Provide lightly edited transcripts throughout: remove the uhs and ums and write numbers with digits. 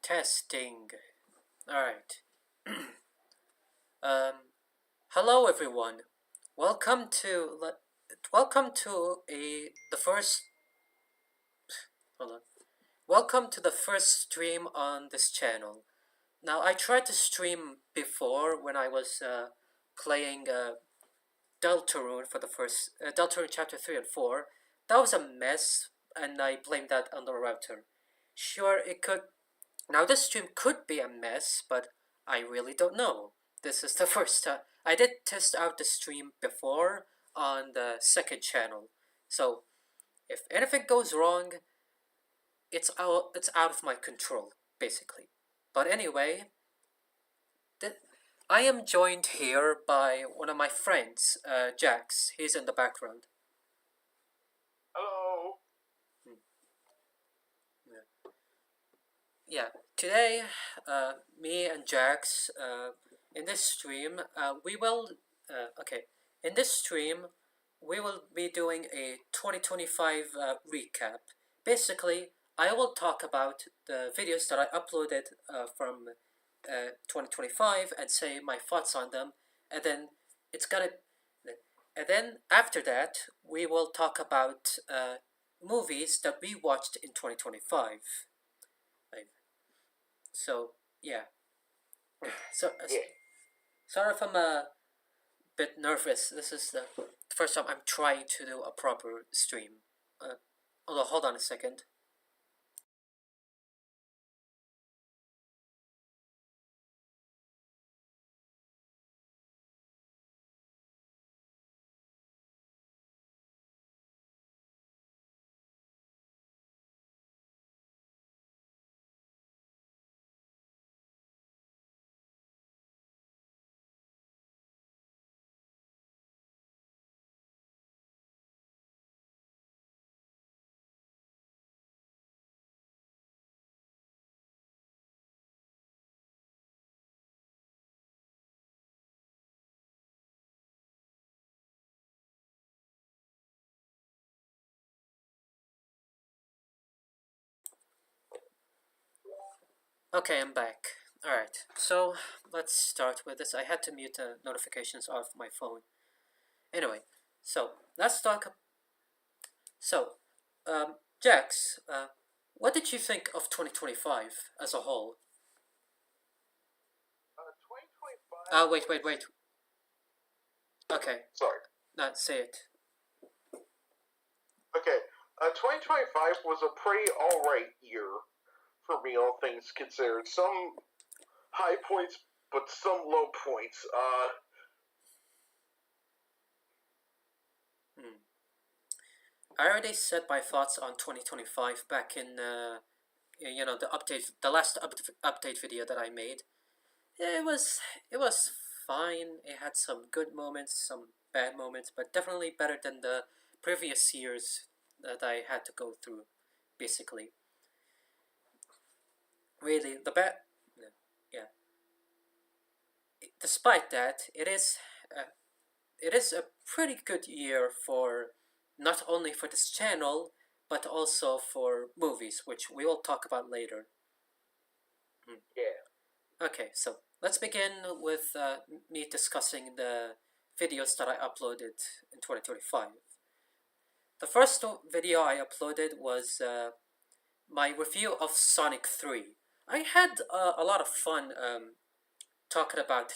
Testing. Alright. um, Hello everyone. Welcome to welcome to the first hold on. Welcome to the first stream on this channel. Now I tried to stream before when I was playing Deltarune for the first Deltarune chapter 3 and 4. That was a mess and I blamed that on the router. Sure, it could. Now this stream could be a mess, but I really don't know. This is the first time. I did test out the stream before on the second channel. So if anything goes wrong, it's out of my control, basically. But anyway, I am joined here by one of my friends, Jax. He's in the background. Hello. Yeah, today, me and Jax, in this stream, in this stream, we will be doing a 2025 recap. Basically, I will talk about the videos that I uploaded from 2025 and say my thoughts on them, and then it's gonna, and then after that, we will talk about movies that we watched in 2025. So yeah. So Yeah. sorry if I'm a bit nervous. This is the first time I'm trying to do a proper stream. Although hold on a second. Okay, I'm back. Alright, so let's start with this. I had to mute the notifications off my phone. Anyway, so let's talk. So, Jax, what did you think of 2025 as a whole? 2025. Wait. Okay, Sorry. not say it. Okay. 2025 was a pretty alright year for me, all things considered. Some high points, but some low points. I already said my thoughts on 2025 back in the last update video that I made. It was fine. It had some good moments, some bad moments, but definitely better than the previous years that I had to go through. Basically, really yeah. Despite that, it is a pretty good year for not only for this channel but also for movies, which we will talk about later. Yeah. Okay, so let's begin with me discussing the videos that I uploaded in 2025. The first video I uploaded was my review of Sonic 3. I had a lot of fun talking about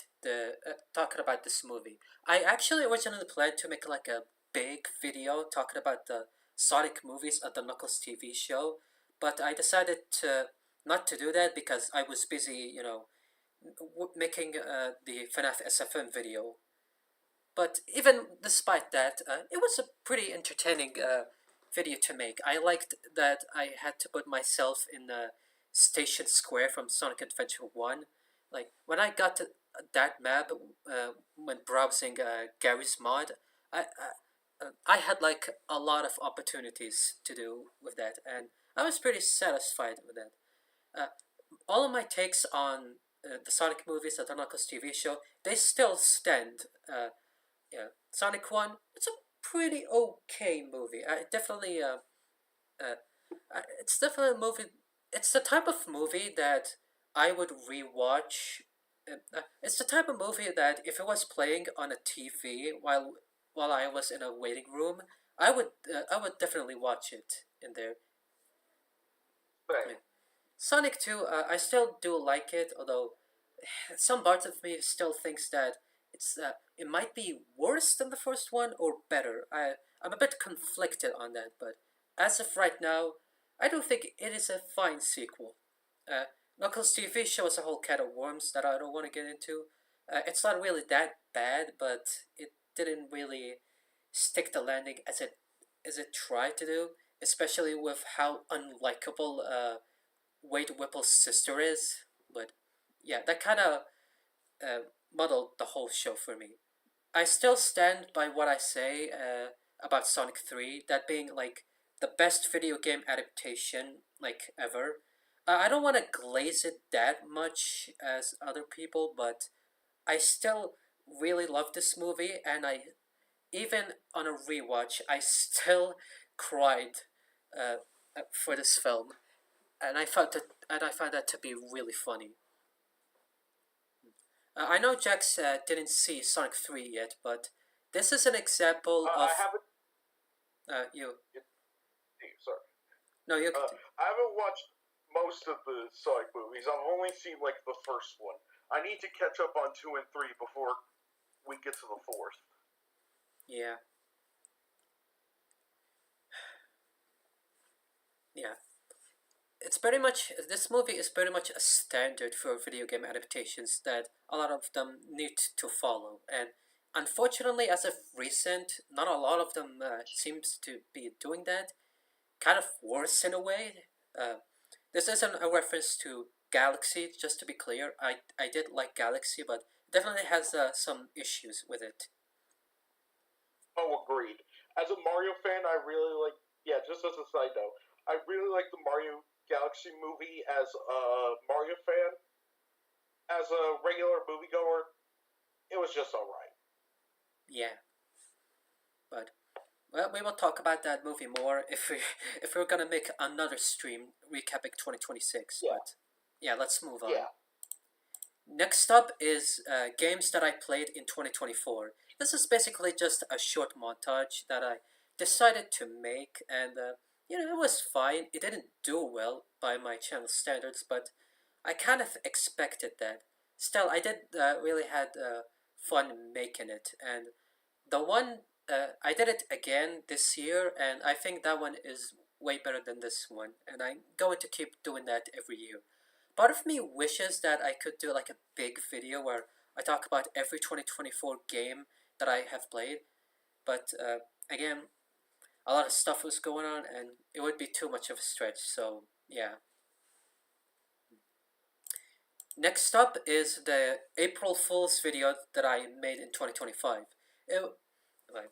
this movie. I actually originally planned to make like a big video talking about the Sonic movies at the Knuckles TV show, but I decided to not to do that because I was busy, making the FNAF SFM video. But even despite that, it was a pretty entertaining video to make. I liked that I had to put myself in the Station Square from Sonic Adventure 1. Like, when I got to that map, when browsing Gary's mod, I had like a lot of opportunities to do with that, and I was pretty satisfied with that. Uh, all of my takes on the Sonic movies at the Knuckles TV show, they still stand. Yeah, Sonic 1, it's a pretty okay movie. It's definitely a movie it's the type of movie that I would rewatch. It's the type of movie that if it was playing on a TV while I was in a waiting room, I would definitely watch it in there. Same. Yeah. Sonic 2, I still do like it, although some parts of me still thinks that it might be worse than the first one or better. I'm a bit conflicted on that, but as of right now, I do think it is a fine sequel. Uh, Knuckles TV show is a whole can of worms that I don't want to get into. It's not really that bad, but it didn't really stick the landing as it tried to do, especially with how unlikable Wade Whipple's sister is. But yeah, that kind of uh, muddled the whole show for me. I still stand by what I say about Sonic 3, that being like the best video game adaptation like ever. I don't want to glaze it that much as other people, but I still really love this movie, and I even on a rewatch, I still cried for this film, and I found that to be really funny. I know Jax didn't see Sonic 3 yet, but this is an example of. I haven't. You. Sorry. No, you. I haven't watched most of the Sonic movies. I've only seen like the first one. I need to catch up on 2 and 3 before we get to the fourth. Yeah. Yeah. It's pretty much. This movie is pretty much a standard for video game adaptations that a lot of them need to follow. And unfortunately, as of recent, not a lot of them seems to be doing that. Kind of worse in a way. Uh, this isn't a reference to Galaxy, just to be clear. I did like Galaxy, but definitely has some issues with it. Oh, agreed. As a Mario fan, I really like. Yeah, just as a side note, I really like the Mario Galaxy movie as a Mario fan. As a regular moviegoer, it was just alright. Yeah, but well, we will talk about that movie more if we if we're gonna make another stream recapping 2026. Yeah, But yeah, let's move on. yeah. Next up is games that I played in 2024. This is basically just a short montage that I decided to make, and it was fine. It didn't do well by my channel standards, but I kind of expected that. Still, I did really had fun making it, and the one I did it again this year, and I think that one is way better than this one, and I'm going to keep doing that every year. Part of me wishes that I could do like a big video where I talk about every 2024 game that I have played, but again, a lot of stuff was going on, and it would be too much of a stretch. So yeah. Next up is the April Fool's video that I made in 2025. It, like,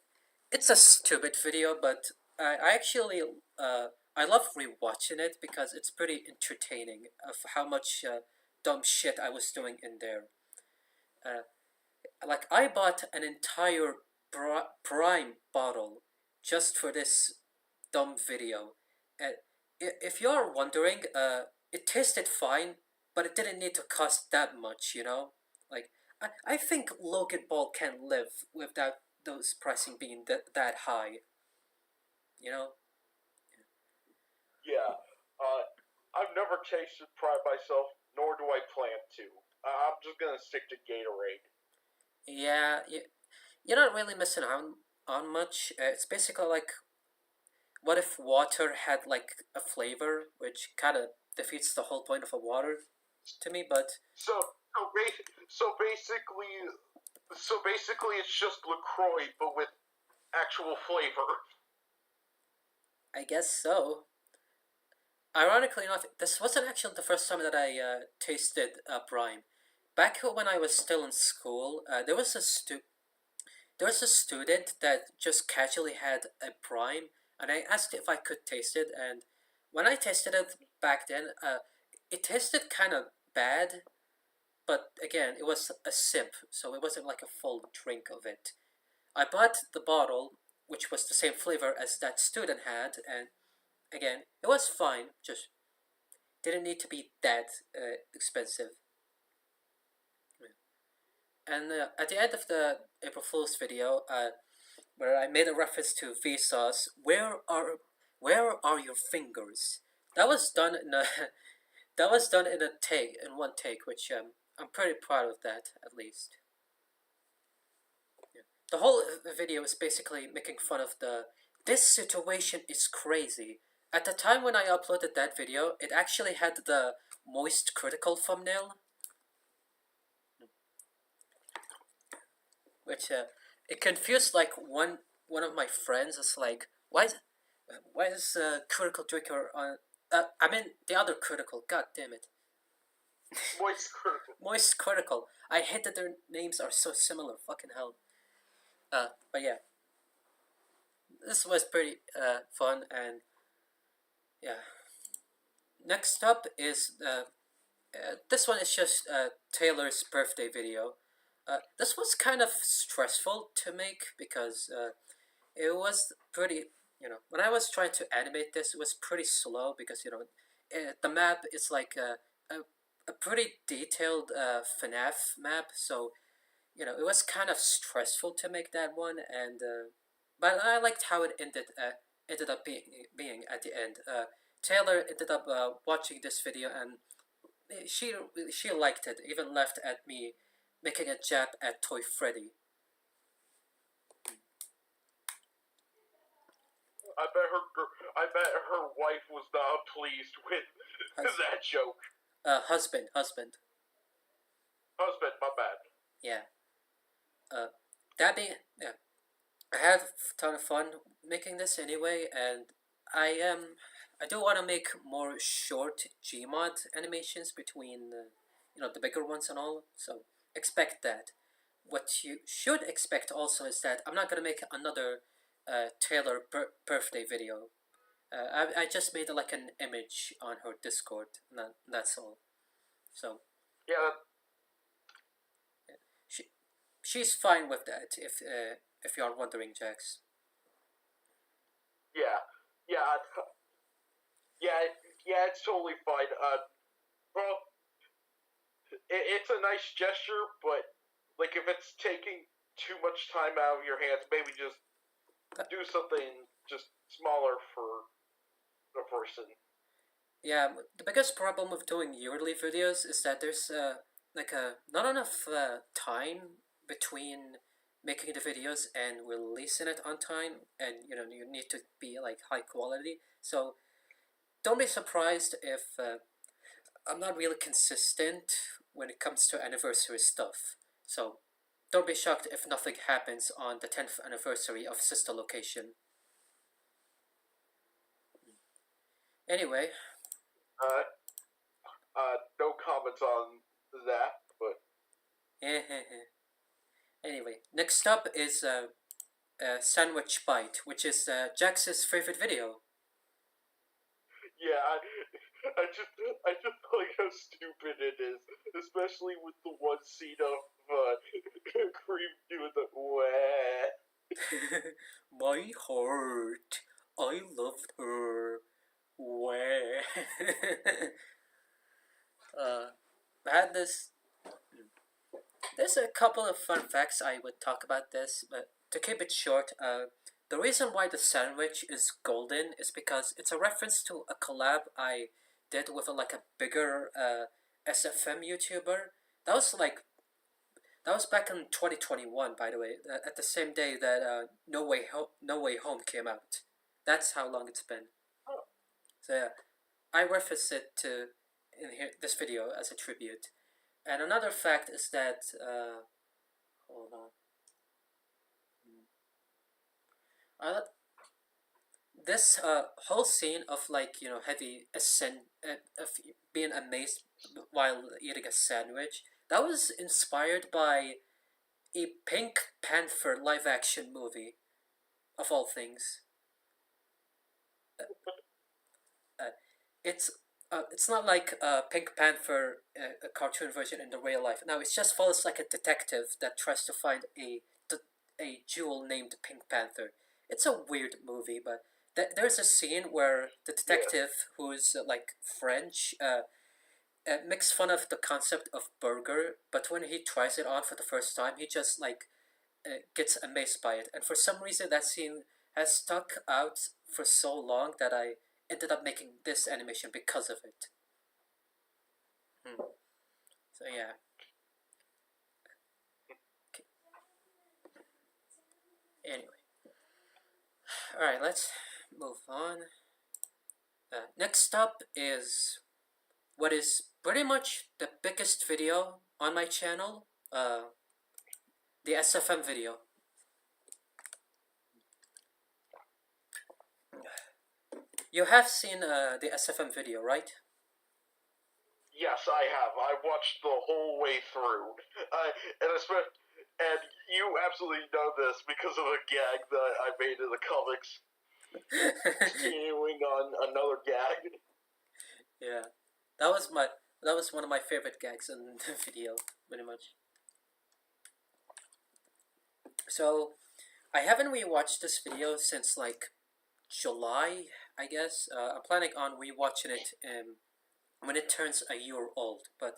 it's a stupid video, but I actually I love rewatching it because it's pretty entertaining of how much dumb shit I was doing in there. Uh, like I bought an entire Prime bottle just for this dumb video. And if you're wondering, it tasted fine, but it didn't need to cost that much, you know? Like, I think Logan Ball can live without those pricing being that high, you know? Yeah. Uh, I've never tasted Pride myself, nor do I plan to. I'm just gonna stick to Gatorade. Yeah, you're not really missing out on much. It's basically like, what if water had like a flavor, which kind of defeats the whole point of a water to me, but So basically, it's just Lacroix, but with actual flavor. I guess so. Ironically enough, this wasn't actually the first time that I tasted brine. Back when I was still in school, there was a student that just casually had a prime, and I asked if I could taste it. And when I tasted it back then, it tasted kind of bad, but again, it was a sip, so it wasn't like a full drink of it. I bought the bottle, which was the same flavor as that student had, and again, it was fine. Just didn't need to be that expensive. And at the end of the April Fool's video, where I made a reference to Vsauce, where are your fingers? That was done in a that was done in one take, which I'm pretty proud of that at least. Yeah. The whole video is basically making fun of the this situation is crazy. At the time when I uploaded that video, it actually had the moist critical thumbnail, which it confused like one of my friends. Is like, why is critical drinker on? I mean the other critical. God damn it, Moist critical. moist critical. I hate that their names are so similar. Fucking hell. But yeah, this was pretty fun, and yeah. Next up is this one is just Taylor's birthday video. This was kind of stressful to make because it was pretty. When I was trying to animate this, it was pretty slow because the map is like a pretty detailed FNAF map, so it was kind of stressful to make that one, and but I liked how it ended up being at the end. Taylor ended up watching this video, and she liked it. Even laughed at me making a jab at Toy Freddy. I bet her wife was not pleased with Hus- that joke. husband. Husband, my bad. Yeah. That being yeah, I had a ton of fun making this anyway, and I do want to make more short Gmod animations between the bigger ones and all. So expect that. What you should expect also is that I'm not gonna make another Taylor birthday video. I just made like an image on her Discord. And that's all. So Yeah, she she's fine with that. If you are wondering, Jax. yeah, yeah, yeah, yeah. It's totally fine. Well, it's a nice gesture, but like if it's taking too much time out of your hands, maybe just do something just smaller for a person. Yeah, the biggest problem with doing yearly videos is that there's like not enough time between making the videos and releasing it on time, and you need to be like high quality. So don't be surprised if I'm not really consistent when it comes to anniversary stuff. So don't be shocked if nothing happens on the 10th anniversary of Sister Location. Anyway, Uh, no comments on that, but anyway, next up is Sandwich Bite, which is Jax's favorite video. yeah, I just like how stupid it is, especially with the one scene of Cream doing the wah. My heart, I loved her. Where? I had this. There's a couple of fun facts I would talk about this, but to keep it short, the reason why the sandwich is golden is because it's a reference to a collab I did with like a bigger SFM YouTuber. That was like that was back in 2021, by the way, at the same day that No Way Home came out. That's how long it's been. Oh, So yeah, I referenced it to in here this video as a tribute. And another fact is that hold on. Uh, this whole scene of like heavy ascent of being amazed while eating a sandwich, that was inspired by a Pink Panther live action movie of all things. Uh, it's not like Pink Panther, a cartoon version in the real life. No, it just follows like a detective that tries to find a jewel named Pink Panther. It's a weird movie, but there's a scene where the Yes. detective, who's like French, makes fun of the concept of burger, but when he tries it on for the first time, he just like gets amazed by it. And for some reason, that scene has stuck out for so long that I ended up making this animation because of it. Hmm. So yeah. Okay. Anyway, all right. Let's move on. Next up is what is pretty much the biggest video on my channel. The SFM video. You have seen the SFM video, right? Yes, I have. I watched the whole way through. And I spent, and you absolutely know this because of a gag that I made in the comics, continuing on another gag. Yeah, that was my that was one of my favorite gags in the video, pretty much. So I haven't rewatched this video since like July, I guess. I'm planning on rewatching it when it turns a year old. But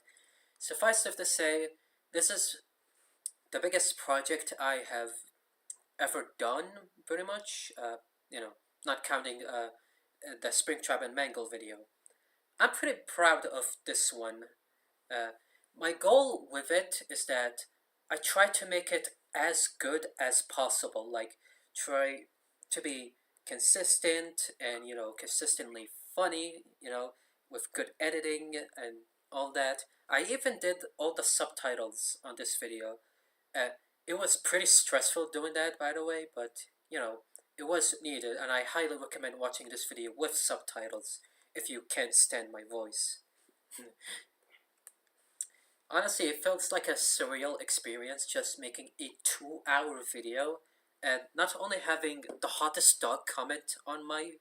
suffice it to say, this is the biggest project I have ever done, pretty much. You know, not counting the Springtrap and Mangle video. I'm pretty proud of this one. Uh, my goal with it is that I try to make it as good as possible. Like, try to be consistent and, consistently funny, with good editing and all that. I even did all the subtitles on this video. Uh, it was pretty stressful doing that, by the way, but, it was needed, and I highly recommend watching this video with subtitles if you can't stand my voice. Honestly, it felt like a surreal experience just making a 2 hour video and not only having the hottest dog comment on my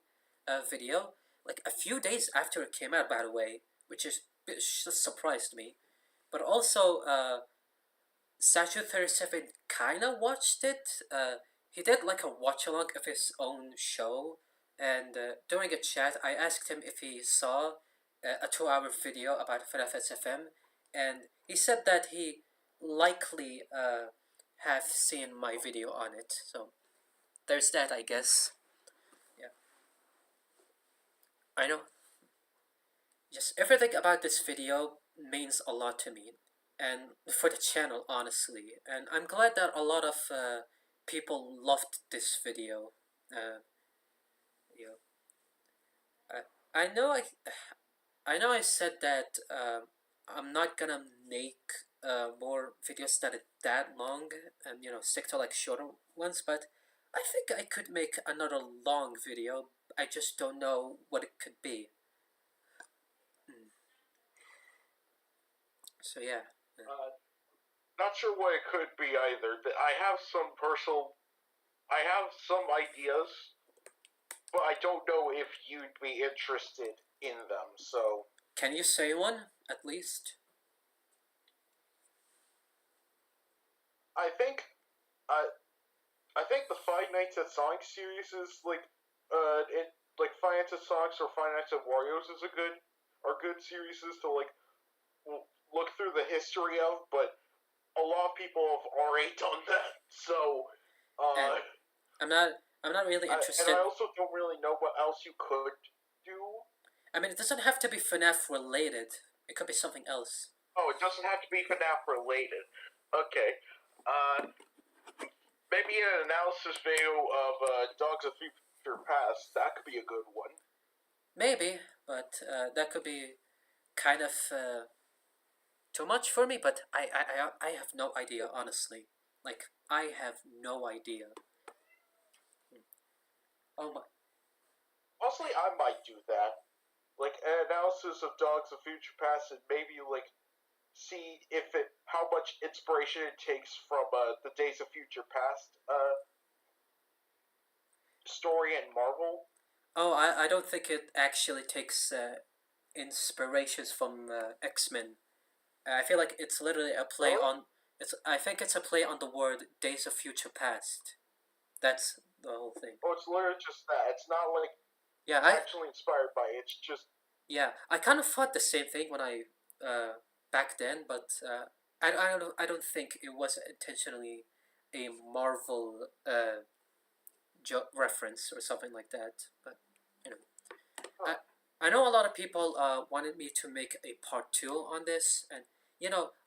video, like a few days after it came out, by the way, which just surprised me. But also, Satu37 kinda watched it. He did like a watch along of his own show, and during a chat, I asked him if he saw a 2 hour video about FNAF SFM, and he said that he likely have seen my video on it. So there's that, I guess. Yeah, I know. Just everything about this video means a lot to me, and for the channel, honestly. And I'm glad that a lot of people loved this video. You know, I know I said that I'm not gonna make more videos that are that long and stick to like shorter ones, but I think I could make another long video. I just don't know what it could be. Mm. So yeah. Uh, Not sure what it could be either. I have some ideas, but I don't know if you'd be interested in them. So Can you say one at least? I think, I I think the Five Nights at Sonic series is like Five Nights at Sonic or Five Nights at Wario's is a good series to like look through the history of, but a lot of people have already done that. So, And uh, I'm not I'm not really and interested. I also don't really know what else you could do. I mean, it doesn't have to be FNAF related. It could be something else. Oh, it doesn't have to be FNAF related. Okay. Maybe an analysis video of Dogs of Future Past. That could be a good one. Maybe, but that could be kind of too much for me. But I have no idea, honestly. Like I have no idea. Oh my. Honestly, I might do that. Like an analysis of Dogs of Future Past, and maybe like see if it how much inspiration it takes from the Days of Future Past story and Marvel. Oh, I don't think it actually takes inspirations from X-Men. I feel like it's literally a play Really? on. It's. I think it's a play on the word "Days of Future Past." That's the whole thing. Oh, it's literally just that. It's not like Yeah, actually inspired by it. It's just I kind of thought the same thing when I back then, but I don't think it was intentionally a Marvel reference or something like that. But you know, I huh. I know a lot of people wanted me to make a part two on this, and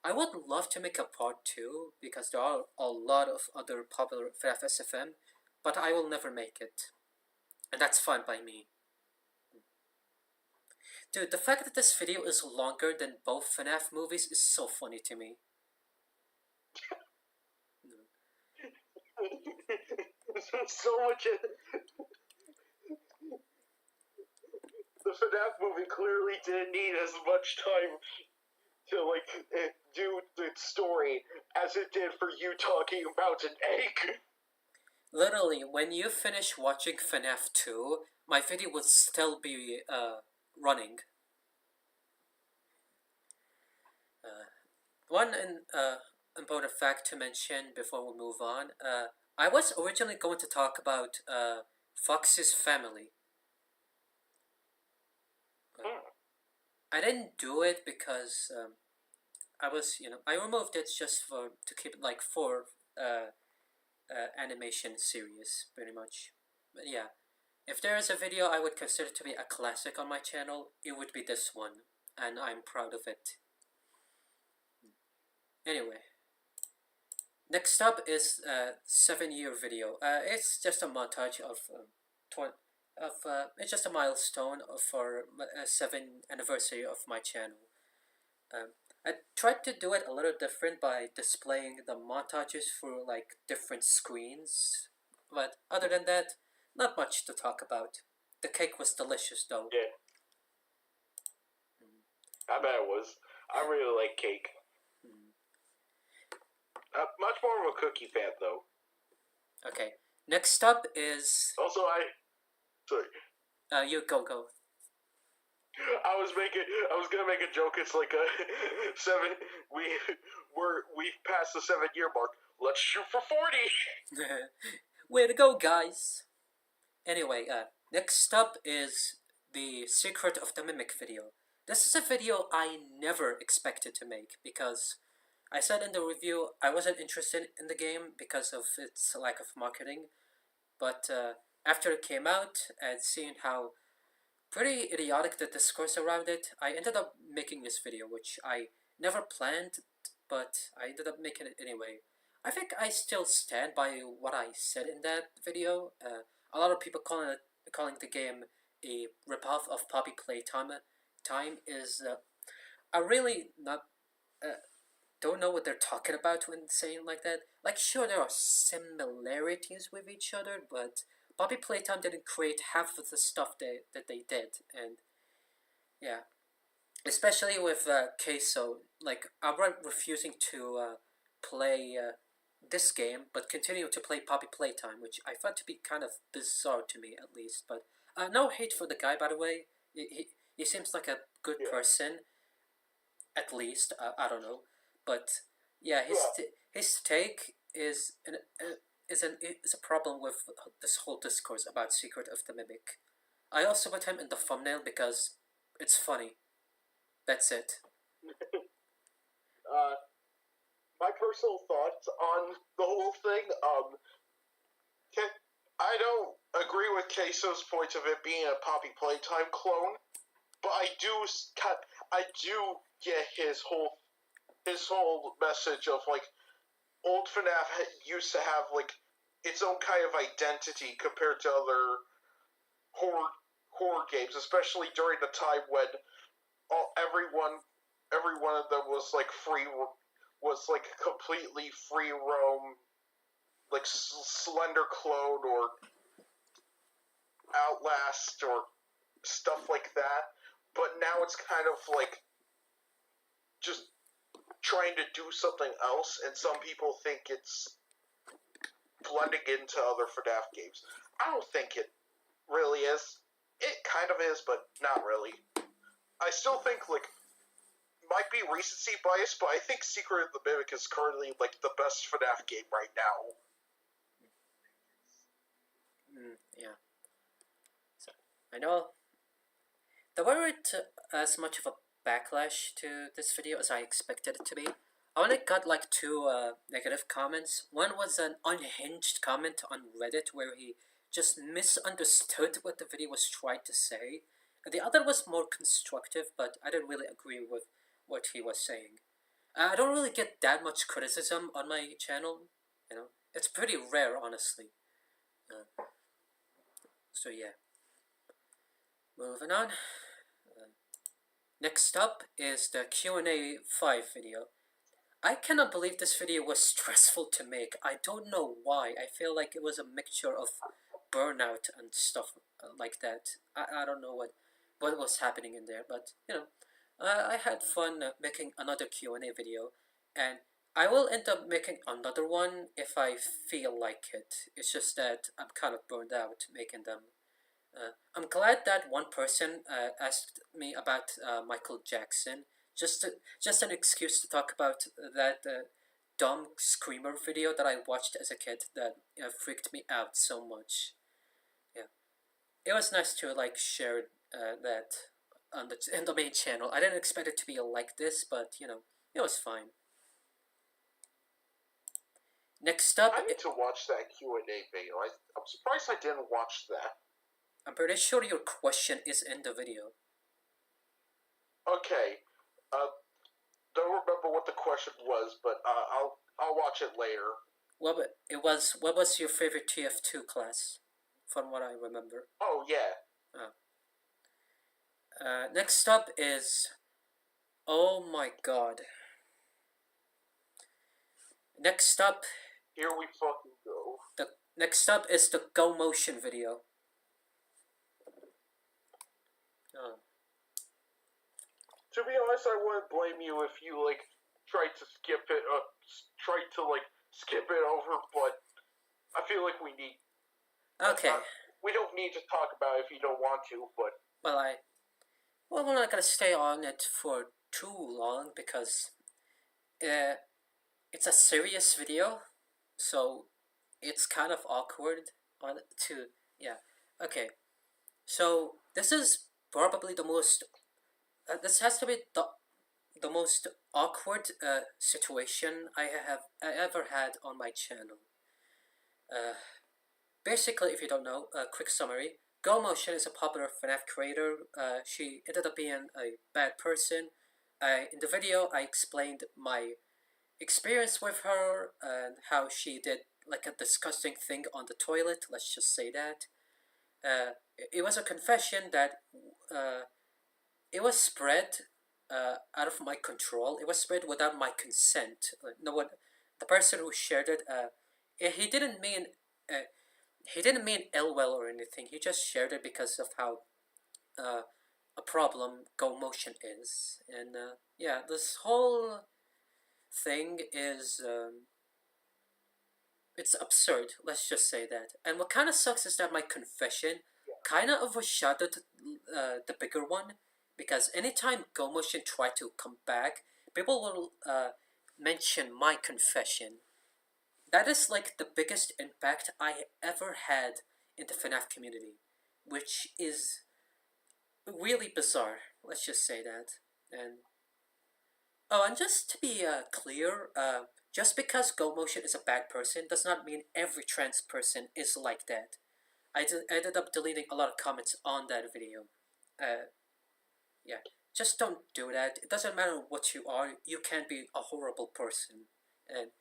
I would love to make a part two because there are a lot of other popular FNAF SFM, but I will never make it, and that's fine by me. Dude, the fact that this video is longer than both FNAF movies is so funny to me. so much. The FNAF movie clearly didn't need as much time to do the story as it did for you talking about an egg. Literally, when you finish watching FNAF 2, my video would still be running. Uh, one important fact to mention before we move on. I was originally going to talk about Fox's family. Hmm. I didn't do it because I removed it just to keep it like for animation series, pretty much. But yeah, if there is a video I would consider to be a classic on my channel, it would be this one, and I'm proud of it. Anyway, next up is a 7-year video. It's just a montage of it's just a milestone for a 7th anniversary of my channel. Um, I tried to do it a little different by displaying the montages through like different screens, but other than that, not much to talk about. The cake was delicious though. Yeah, I bet it was. I really like cake. Mm. Much more of a cookie fan, though. Okay, next up is Also, sorry. you go. I was gonna make a joke. It's like a 7. We've passed the 7-year mark. Let's shoot for 40. Way to go, guys! Anyway, next up is the Secret of the Mimic video. This is a video I never expected to make because I said in the review I wasn't interested in the game because of its lack of marketing, but after it came out and seeing how pretty idiotic the discourse around it, I ended up making this video, which I never planned, but I ended up making it anyway. I think I still stand by what I said in that video. A lot of people calling the game a ripoff of Poppy Playtime. Time is I really not don't know what they're talking about when saying like that. Like, sure, there are similarities with each other, but Poppy Playtime didn't create half of the stuff that they did, and yeah, especially with Queso, like outright refusing to play this game, but continuing to play Poppy Playtime, which I found to be kind of bizarre to me, at least. But no hate for the guy, by the way. He seems like a good Yeah. person, at least. I don't know, but yeah, Yeah. his take is a problem with this whole discourse about Secret of the Mimic. I also put him in the thumbnail because it's funny. That's it. Uh, my personal thoughts on the whole thing. I don't agree with Queso's point of it being a Poppy Playtime clone, but I do get his whole message of like old FNAF used to have like its own kind of identity compared to other horror horror games, especially during the time when every one of them was like completely free roam, like Slender Clone or Outlast or stuff like that. But now it's kind of like just trying to do something else, and some people think it's blending into other FNAF games. I don't think it really is. It kind of is, but not really. I still think like might be recency bias, but I think Secret of the Mimic is currently like the best FNAF game right now. Yeah. So I know there weren't as much of a backlash to this video as I expected it to be. I only got like two negative comments. One was an unhinged comment on Reddit where he just misunderstood what the video was trying to say. And the other was more constructive, but I didn't really agree with what he was saying. I don't really get that much criticism on my channel, you know. It's pretty rare, honestly. Uh, so yeah, moving on. Next up is the Q&A 5 video. I cannot believe this video was stressful to make. I don't know why. I feel like it was a mixture of burnout and stuff like that. I don't know what was happening in there, but you know, I had fun making another Q&A video, and I will end up making another one if I feel like it. It's just that I'm kind of burned out making them. I'm glad that one person asked me about Michael Jackson. Just an excuse to talk about that dumb screamer video that I watched as a kid that freaked me out so much. Yeah, it was nice to like share that on the main channel. I didn't expect it to be like this, but you know, it was fine. Next up, I need to watch that Q&A video. I'm surprised I didn't watch that. I'm pretty sure your question is in the video. Okay. Don't remember what the question was, but I'll watch it later. What was your favorite TF2 class? From what I remember. Oh yeah. Next up is, oh my god. Next up. Here we fucking go. The next up is the Go Motion video. To be honest, I wouldn't blame you if you like tried to skip it, skip it over. But I feel like we need. Okay. We don't need to talk about it if you don't want to. But we're not gonna stay on it for too long because, it's a serious video, so it's kind of awkward on it to yeah. Okay, so this is probably the most this has to be the most awkward situation I ever had on my channel. Basically, if you don't know, a quick summary. Go Motion is a popular FNAF creator. She ended up being a bad person. In the video, I explained my experience with her and how she did like a disgusting thing on the toilet. Let's just say that. It was a confession that it was spread out of my control. It was spread without my consent. No one, the person who shared it, he didn't mean ill will or anything. He just shared it because of how a problem Go Motion is, and yeah, this whole thing is it's absurd. Let's just say that. And what kind of sucks is that my confession kind of overshadowed the bigger one, because anytime Go Motion tried to come back, people will mention my confession. That is like the biggest impact I ever had in the FNAF community, which is really bizarre. Let's just say that. And oh, and just to be clear, just because Go Motion is a bad person does not mean every trans person is like that. I ended up deleting a lot of comments on that video. Yeah, just don't do that. It doesn't matter what you are. You can be a horrible person. And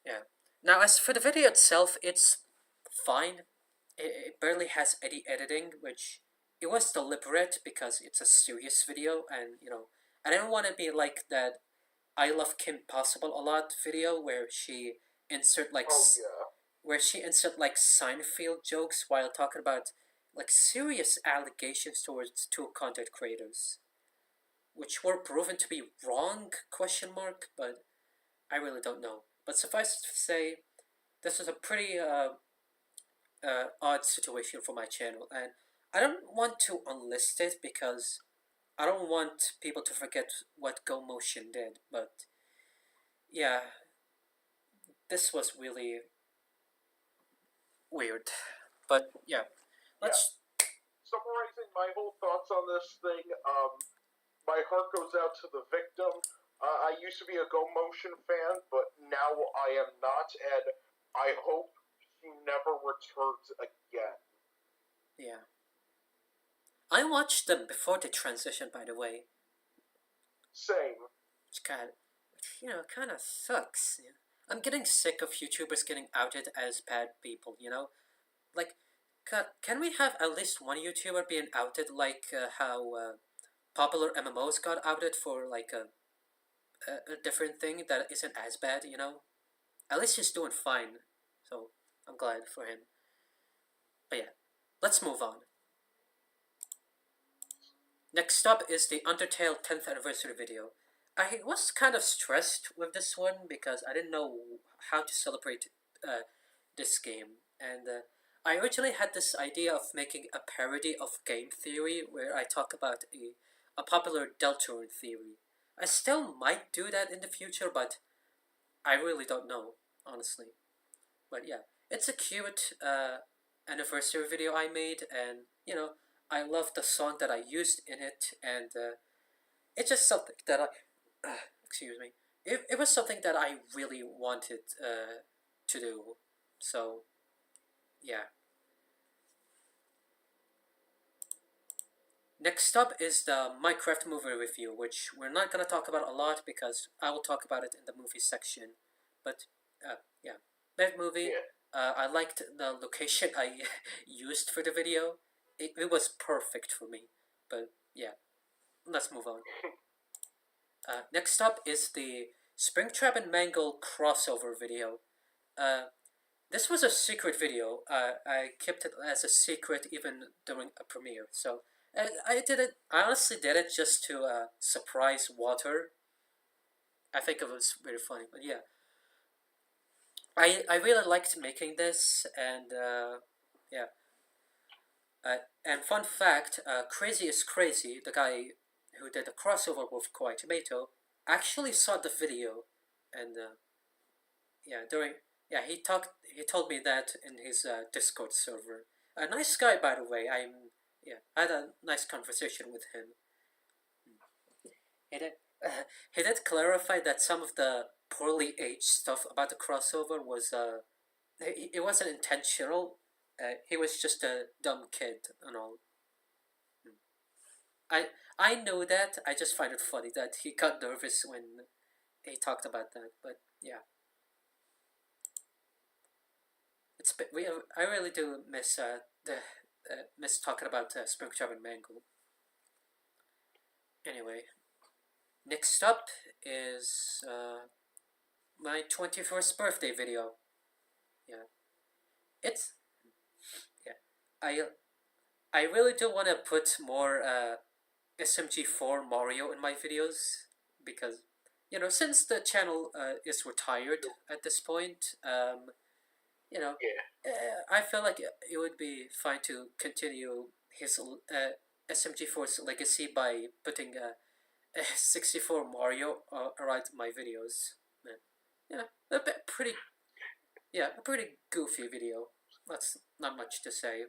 yeah. Now, as for the video itself, it's fine. It barely has any editing, which it was deliberate because it's a serious video, and you know, I didn't want to be like that I Love Kim Possible a lot video where she insert like where she insert like Seinfeld jokes while talking about like serious allegations towards two content creators, which were proven to be wrong? Question mark. But I really don't know. But suffice to say, this is a pretty odd situation for my channel, and I don't want to unlist it because I don't want people to forget what Go Motion did. But yeah, this was really weird. But yeah, Yeah. let's. Summarizing my whole thoughts on this thing, my heart goes out to the victim. I used to be a Go Motion fan, but now I am not, and I hope he never returns again. Yeah, I watched them before the transition. By the way, Same. it's kind of sucks. Yeah. I'm getting sick of YouTubers getting outed as bad people. Like, can we have at least one YouTuber being outed like how popular MMOs got outed for like a different thing that isn't as bad? At least he's doing fine, so I'm glad for him. But yeah, let's move on. Next up is the Undertale 10th anniversary video. I was kind of stressed with this one because I didn't know how to celebrate uh, this game, and I originally had this idea of making a parody of game theory where I talk about a popular Deltarune theory. I still might do that in the future, but I really don't know, honestly. But yeah, it's a cute anniversary video I made, and I love the song that I used in it, and it's just something that excuse me, it was something that I really wanted to do. So yeah. Next up is the Minecraft movie review, which we're not gonna talk about a lot because I will talk about it in the movie section. But yeah, that movie. Yeah. I liked the location I used for the video. It was perfect for me. But yeah, let's move on. Next up is the Springtrap and Mangle crossover video. Uh, this was a secret video. I kept it as a secret even during a premiere. So I did it. I honestly did it just to surprise Water. I think it was very funny. But yeah, I really liked making this, and yeah. And fun fact, Crazy is Crazy, the guy who did the crossover with Kawaii Tomato, actually saw the video, and yeah, he told me that in his Discord server. A nice guy, by the way. I had a nice conversation with him. He did he did clarify that some of the poorly aged stuff about the crossover was it wasn't intentional. He was just a dumb kid and all. I I know that. I just find it funny that he got nervous when he talked about that. But yeah, I really do miss the miss talking about Springtrap and Mango. Anyway, next up is my 21st birthday video. Yeah, it's yeah. I really do want to put more SMG4 Mario in my videos because since the channel is retired at this point, you know, Yeah. I feel like it would be fine to continue his SMG4's legacy by putting a 64 Mario around my videos. Man. Yeah, pretty. Yeah, a pretty goofy video. That's not much to say.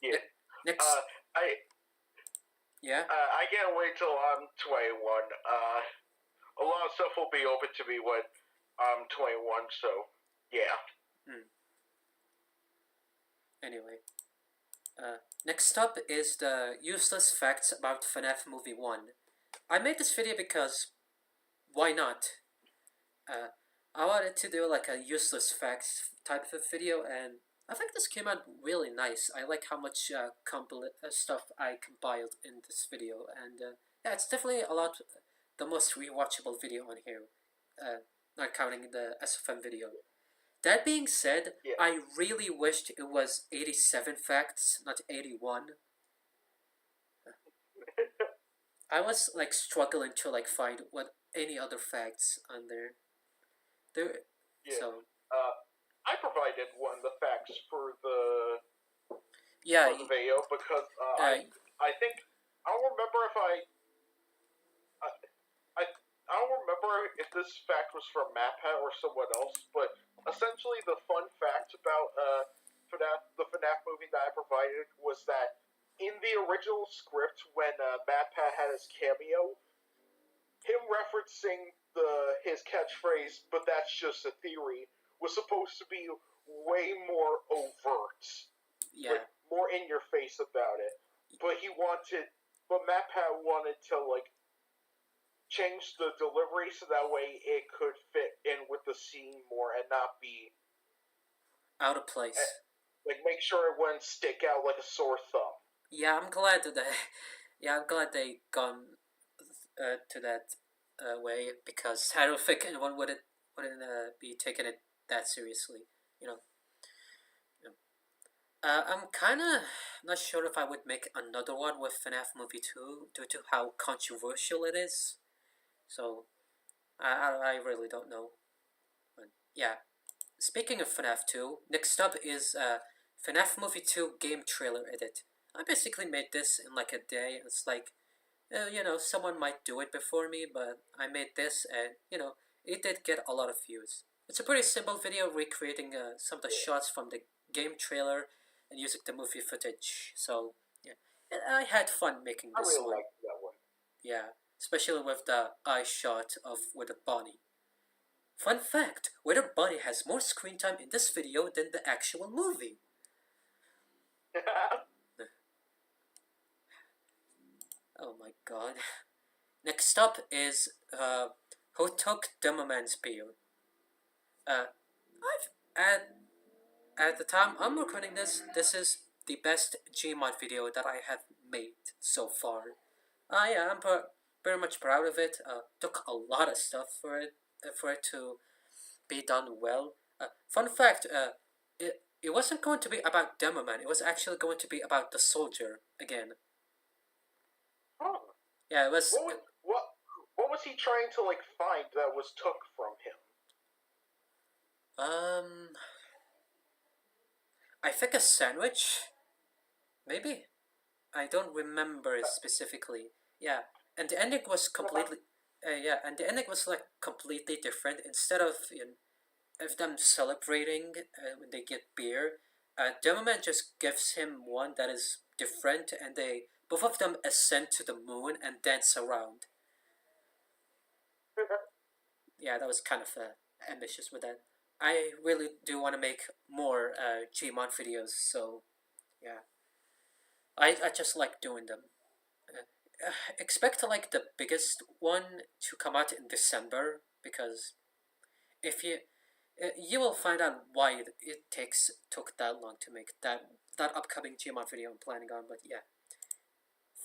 Yeah. Ne- next, I yeah. I can't wait till I'm 21. A lot of stuff will be open to me when I'm 21. So yeah. Hmm. Anyway, next up is the useless facts about FNAF Movie 1. I made this video because why not? Uh, I wanted to do like a useless facts type of video, and I think this came out really nice. I like how much stuff I compiled in this video, and yeah, it's definitely the most rewatchable video on here, not counting the SFM video. That being said, Yeah. I really wished it was 87 facts, not 81. I was like struggling to like find what any other facts on there. There, Yeah. so I provided one of the facts yeah, for the video because uh, I think I don't remember if I I don't remember if this fact was from MapHat or someone else, but essentially the fun fact about FNAF movie that I provided was that in the original script, when MatPat had his cameo, him referencing the his catchphrase, "But that's just a theory," was supposed to be way more overt, Yeah, like more in your face about it. But MatPat wanted to like change the delivery so that way it could fit in with the scene more and not be out of place. like make sure it wouldn't stick out like a sore thumb. Yeah, I'm glad that they, yeah, I'm glad they gone to that way because I don't think anyone wouldn't be taking it that seriously. You know. I'm kind of not sure if I would make another one with FNAF Movie 2 due to how controversial it is. So, I really don't know. But yeah, speaking of FNAF 2, next up is FNAF Movie 2 Game Trailer Edit. I basically made this in like a day. It's like, someone might do it before me, but I made this and, it did get a lot of views. It's a pretty simple video recreating some of the shots from the game trailer and using the movie footage. So, yeah, I had fun making I this really one. liked that one. Yeah, especially with the eye shot of with a bunny. Fun fact, Wither Bunny has more screen time in this video than the actual movie. Oh my god. Next up is Who Took Demoman's Beer? I've at the time I'm recording this, this is the best Gmod video that I have made so far. Yeah, I'm very much proud of it. Took a lot of stuff for it to be done well. Fun fact, it wasn't going to be about Demoman. It was actually going to be about the soldier again. Huh. Yeah, it was. What was he trying to like find that was took from him? Um, I think a sandwich, maybe. I don't remember it specifically. Yeah, and the ending was completely. Yeah, and the ending was like completely different. Instead of them celebrating when they get beer, Demoman just gives him one that is different, and they both of them ascend to the moon and dance around. Yeah, that was kind of ambitious with that. I really do want to make more Gmon videos, so yeah, I just like doing them. Expect like the biggest one to come out in December because if you will find out why it took that long to make that upcoming Gmon video I'm planning on. But yeah,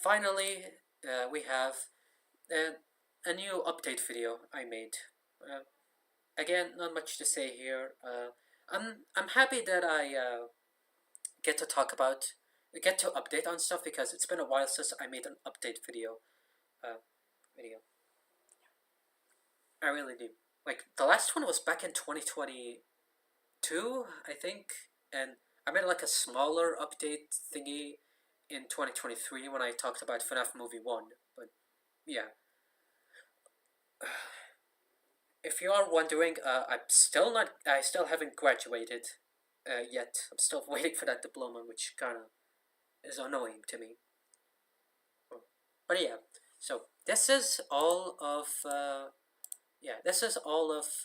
finally we have uh, a new update video I made. Uh, Again, not much to say here. I'm happy that I get to talk about get to update on stuff because it's been a while since I made an update video. Uh, video. I really do. Like the last one was back in 2022, I think, and I made like a smaller update thingy in 2023 when I talked about FNAF Movie 1. But yeah, if you are wondering, I still haven't graduated yet. I'm still waiting for that diploma, which kind of is annoying to me. But yeah, so this is all of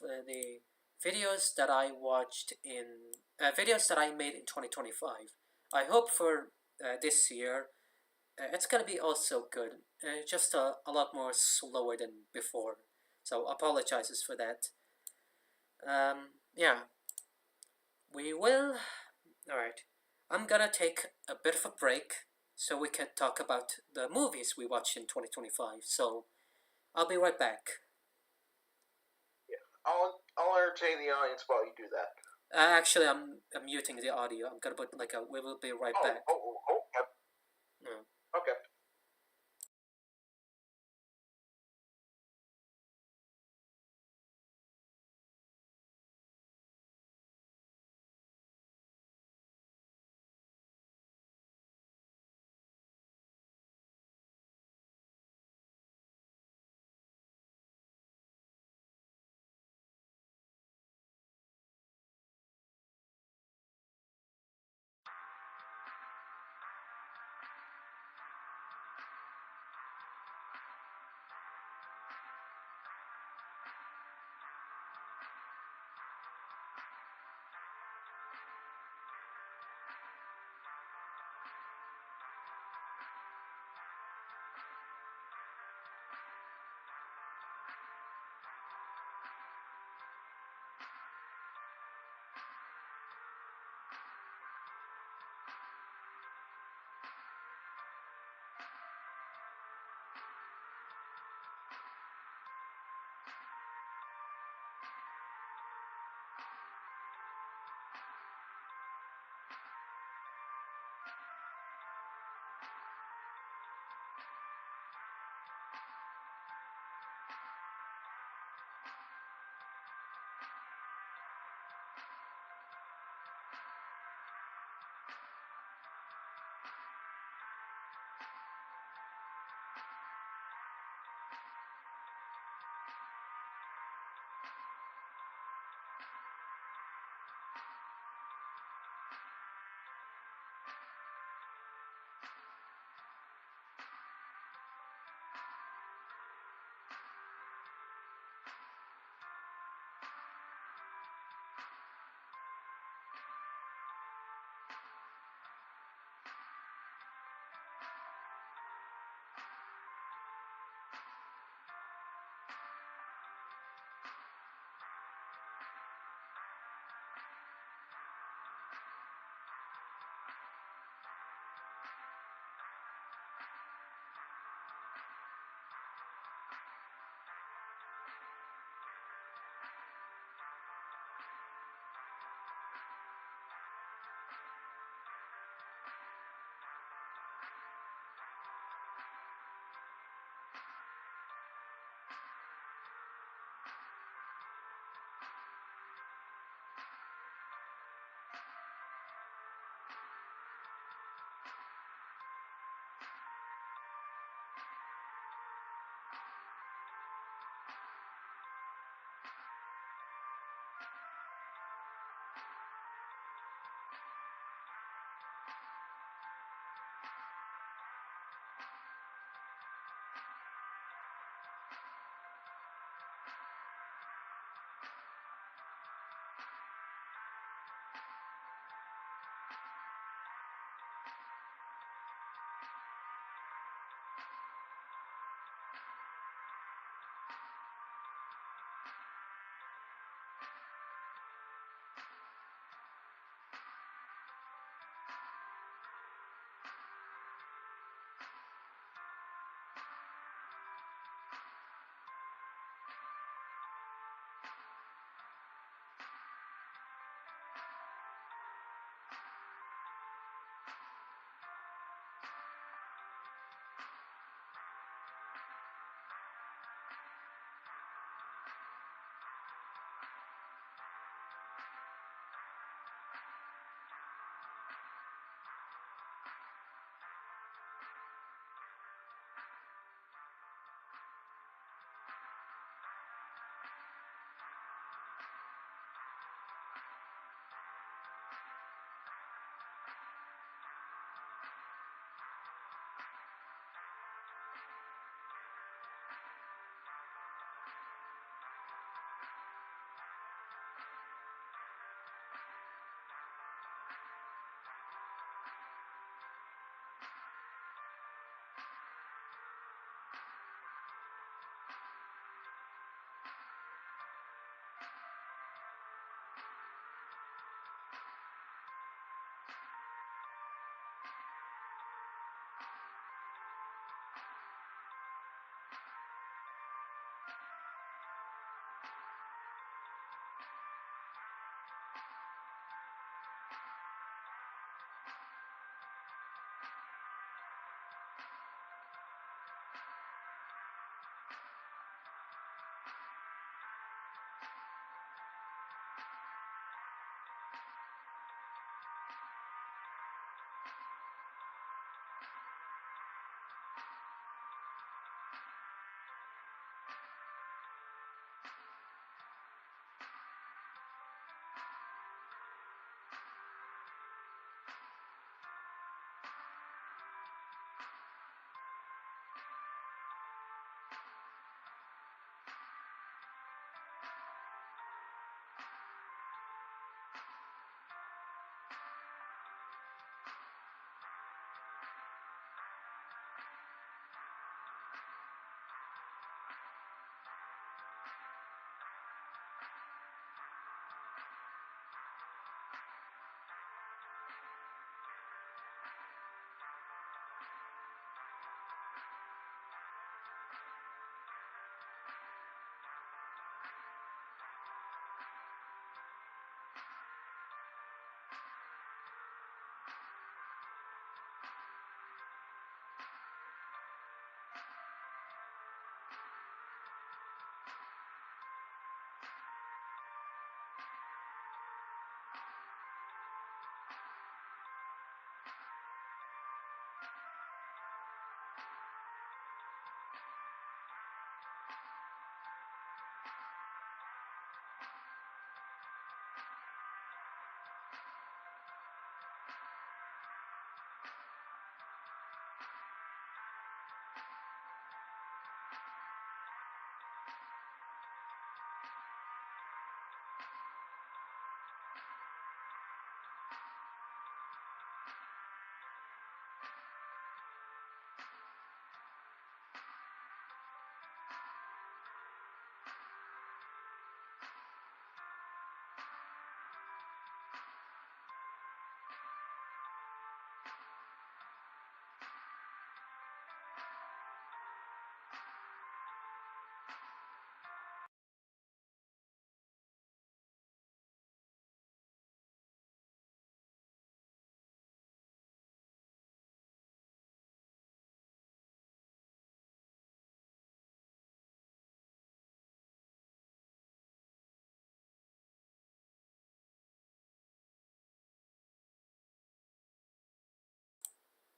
the videos that I watched in videos that I made in 2025. I hope for this year it's gonna be also good, just a lot more slower than before. So apologizes for that. Yeah, we will. All right, I'm gonna take a bit of a break so we can talk about the movies we watched in 2025. So I'll be right back. Yeah, I'll entertain the audience while you do that. Actually, I'm muting the audio. I'm gonna put like a. We will be right back. Okay. Mm. Okay.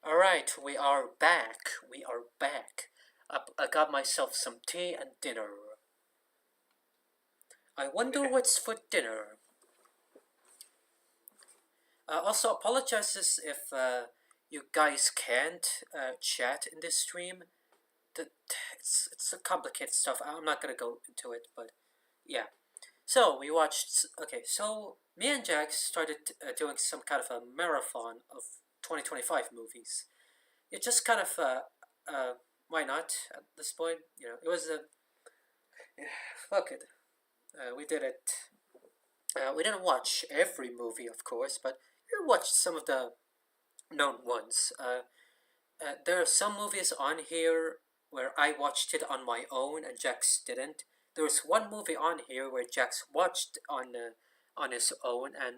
All right, we are back. We are back. I got myself some tea and dinner. I wonder what's for dinner. Also, apologizes if you guys can't chat in this stream. The, it's a complicated stuff. I'm not gonna go into it, but yeah. So we watched. Okay, so me and Jack started doing some kind of a marathon of 2025 movies. It just kind of why not at this point? You know, it was a fuck it. We did it. We didn't watch every movie, of course, but we watched some of the known ones. There are some movies on here where I watched it on my own and Jax didn't. There was one movie on here where Jax watched on his own, and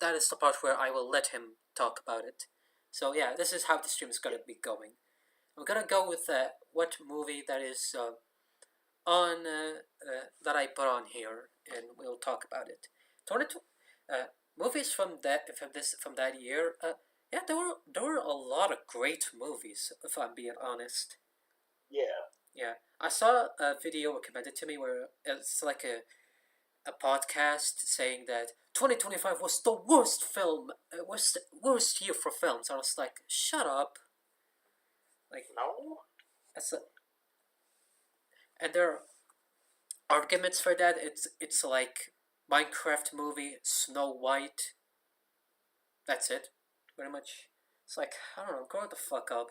that is the part where I will let him talk about it. So yeah, this is how the stream is gonna be going. I'm gonna go with what movie that is on that I put on here, and we'll talk about it. 22 movies from that year. Yeah, there were a lot of great movies. If I'm being honest. Yeah. Yeah, I saw a video recommended to me where it's like a podcast saying that 2025 was the worst film, was the worst year for films. I was like, shut up. Like, No. that's a, and there are arguments for that. It's like Minecraft movie, Snow White. That's it, pretty much. It's like, I don't know, grow the fuck up.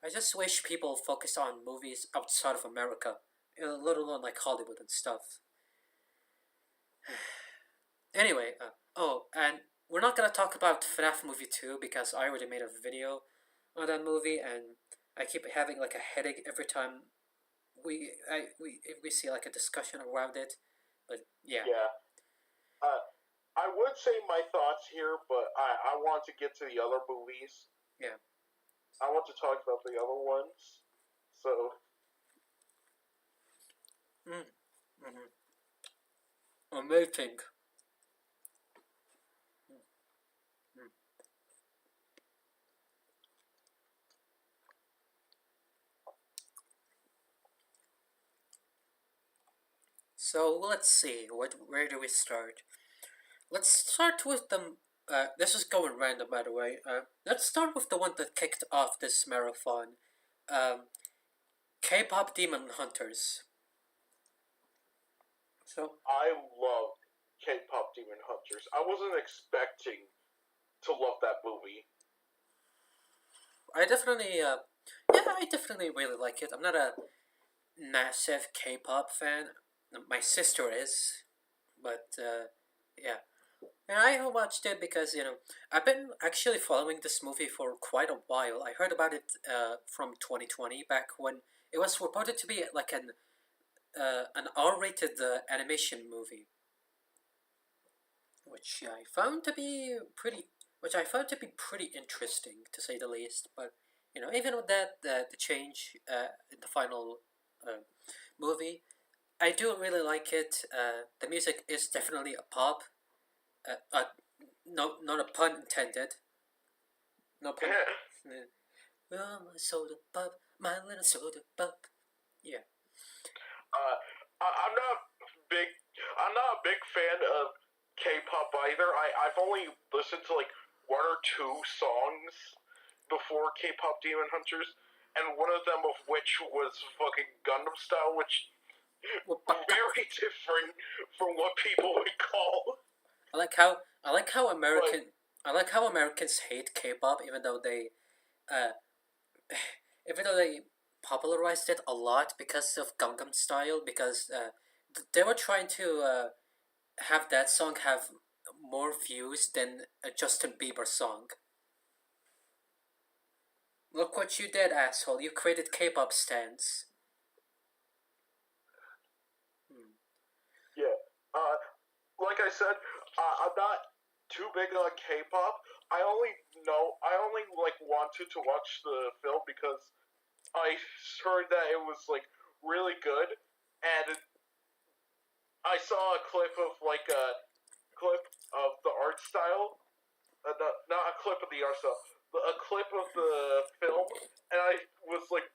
I just wish people focus on movies outside of America, let alone like Hollywood and stuff. Anyway, oh, and we're not gonna talk about FNAF movie 2 because I already made a video on that movie, and I keep having like a headache every time we see like a discussion around it. But yeah, Yeah. I would say my thoughts here, but I want to get to the other movies. yeah. I want to talk about the other ones. So Mm, amazing. Mm. So let's see. Where do we start? Let's start with the. This is going random, by the way. Let's start with the one that kicked off this marathon. Um, K-pop Demon Hunters. So I love K-pop Demon Hunters. I wasn't expecting to love that movie. I definitely, yeah, I definitely really like it. I'm not a massive K-pop fan. My sister is, but yeah. And I watched it because I've been actually following this movie for quite a while. I heard about it from 2020, back when it was reported to be like an R-rated animation movie, which I found to be pretty interesting, to say the least. But even with that, the change in the final uh, movie, I do really like it. The music is definitely a pop. No, not a pun intended. No pun. Oh, my soda pop, my little soda pop. Yeah. Uh, I'm not big. I'm not a big fan of K-pop either. I've only listened to like one or two songs before K-pop Demon Hunters, and one of them of which was fucking Gundam Style, which very different from what people would call. I like how I like how But American I like how Americans hate K-pop, uh, even though they popularized it a lot because of Gangnam Style, because they were trying to have that song have more views than a Justin Bieber song. Look what you did, asshole! You created K-pop stands. Hmm. yeah, like I said, I'm not too big on K-pop. I only like wanted to watch the film because I heard that it was like really good, and I saw a clip of like a clip of the art style, not a clip of the art style, but a clip of the film, and I was like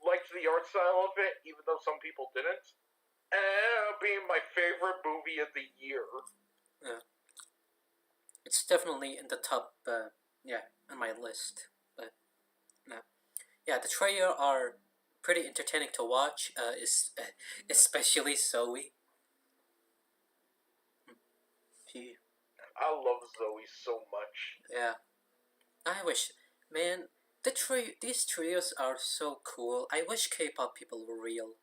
liked the art style of it, even though some people didn't. And it ended up being my favorite movie of the year. Yeah, it's definitely in the top. Yeah, on my list. But no, yeah, the trailer are pretty entertaining to watch. Is especially Zoe. She, I love Zoe so much. yeah, I wish, man. These trios are so cool. I wish K-pop people were real.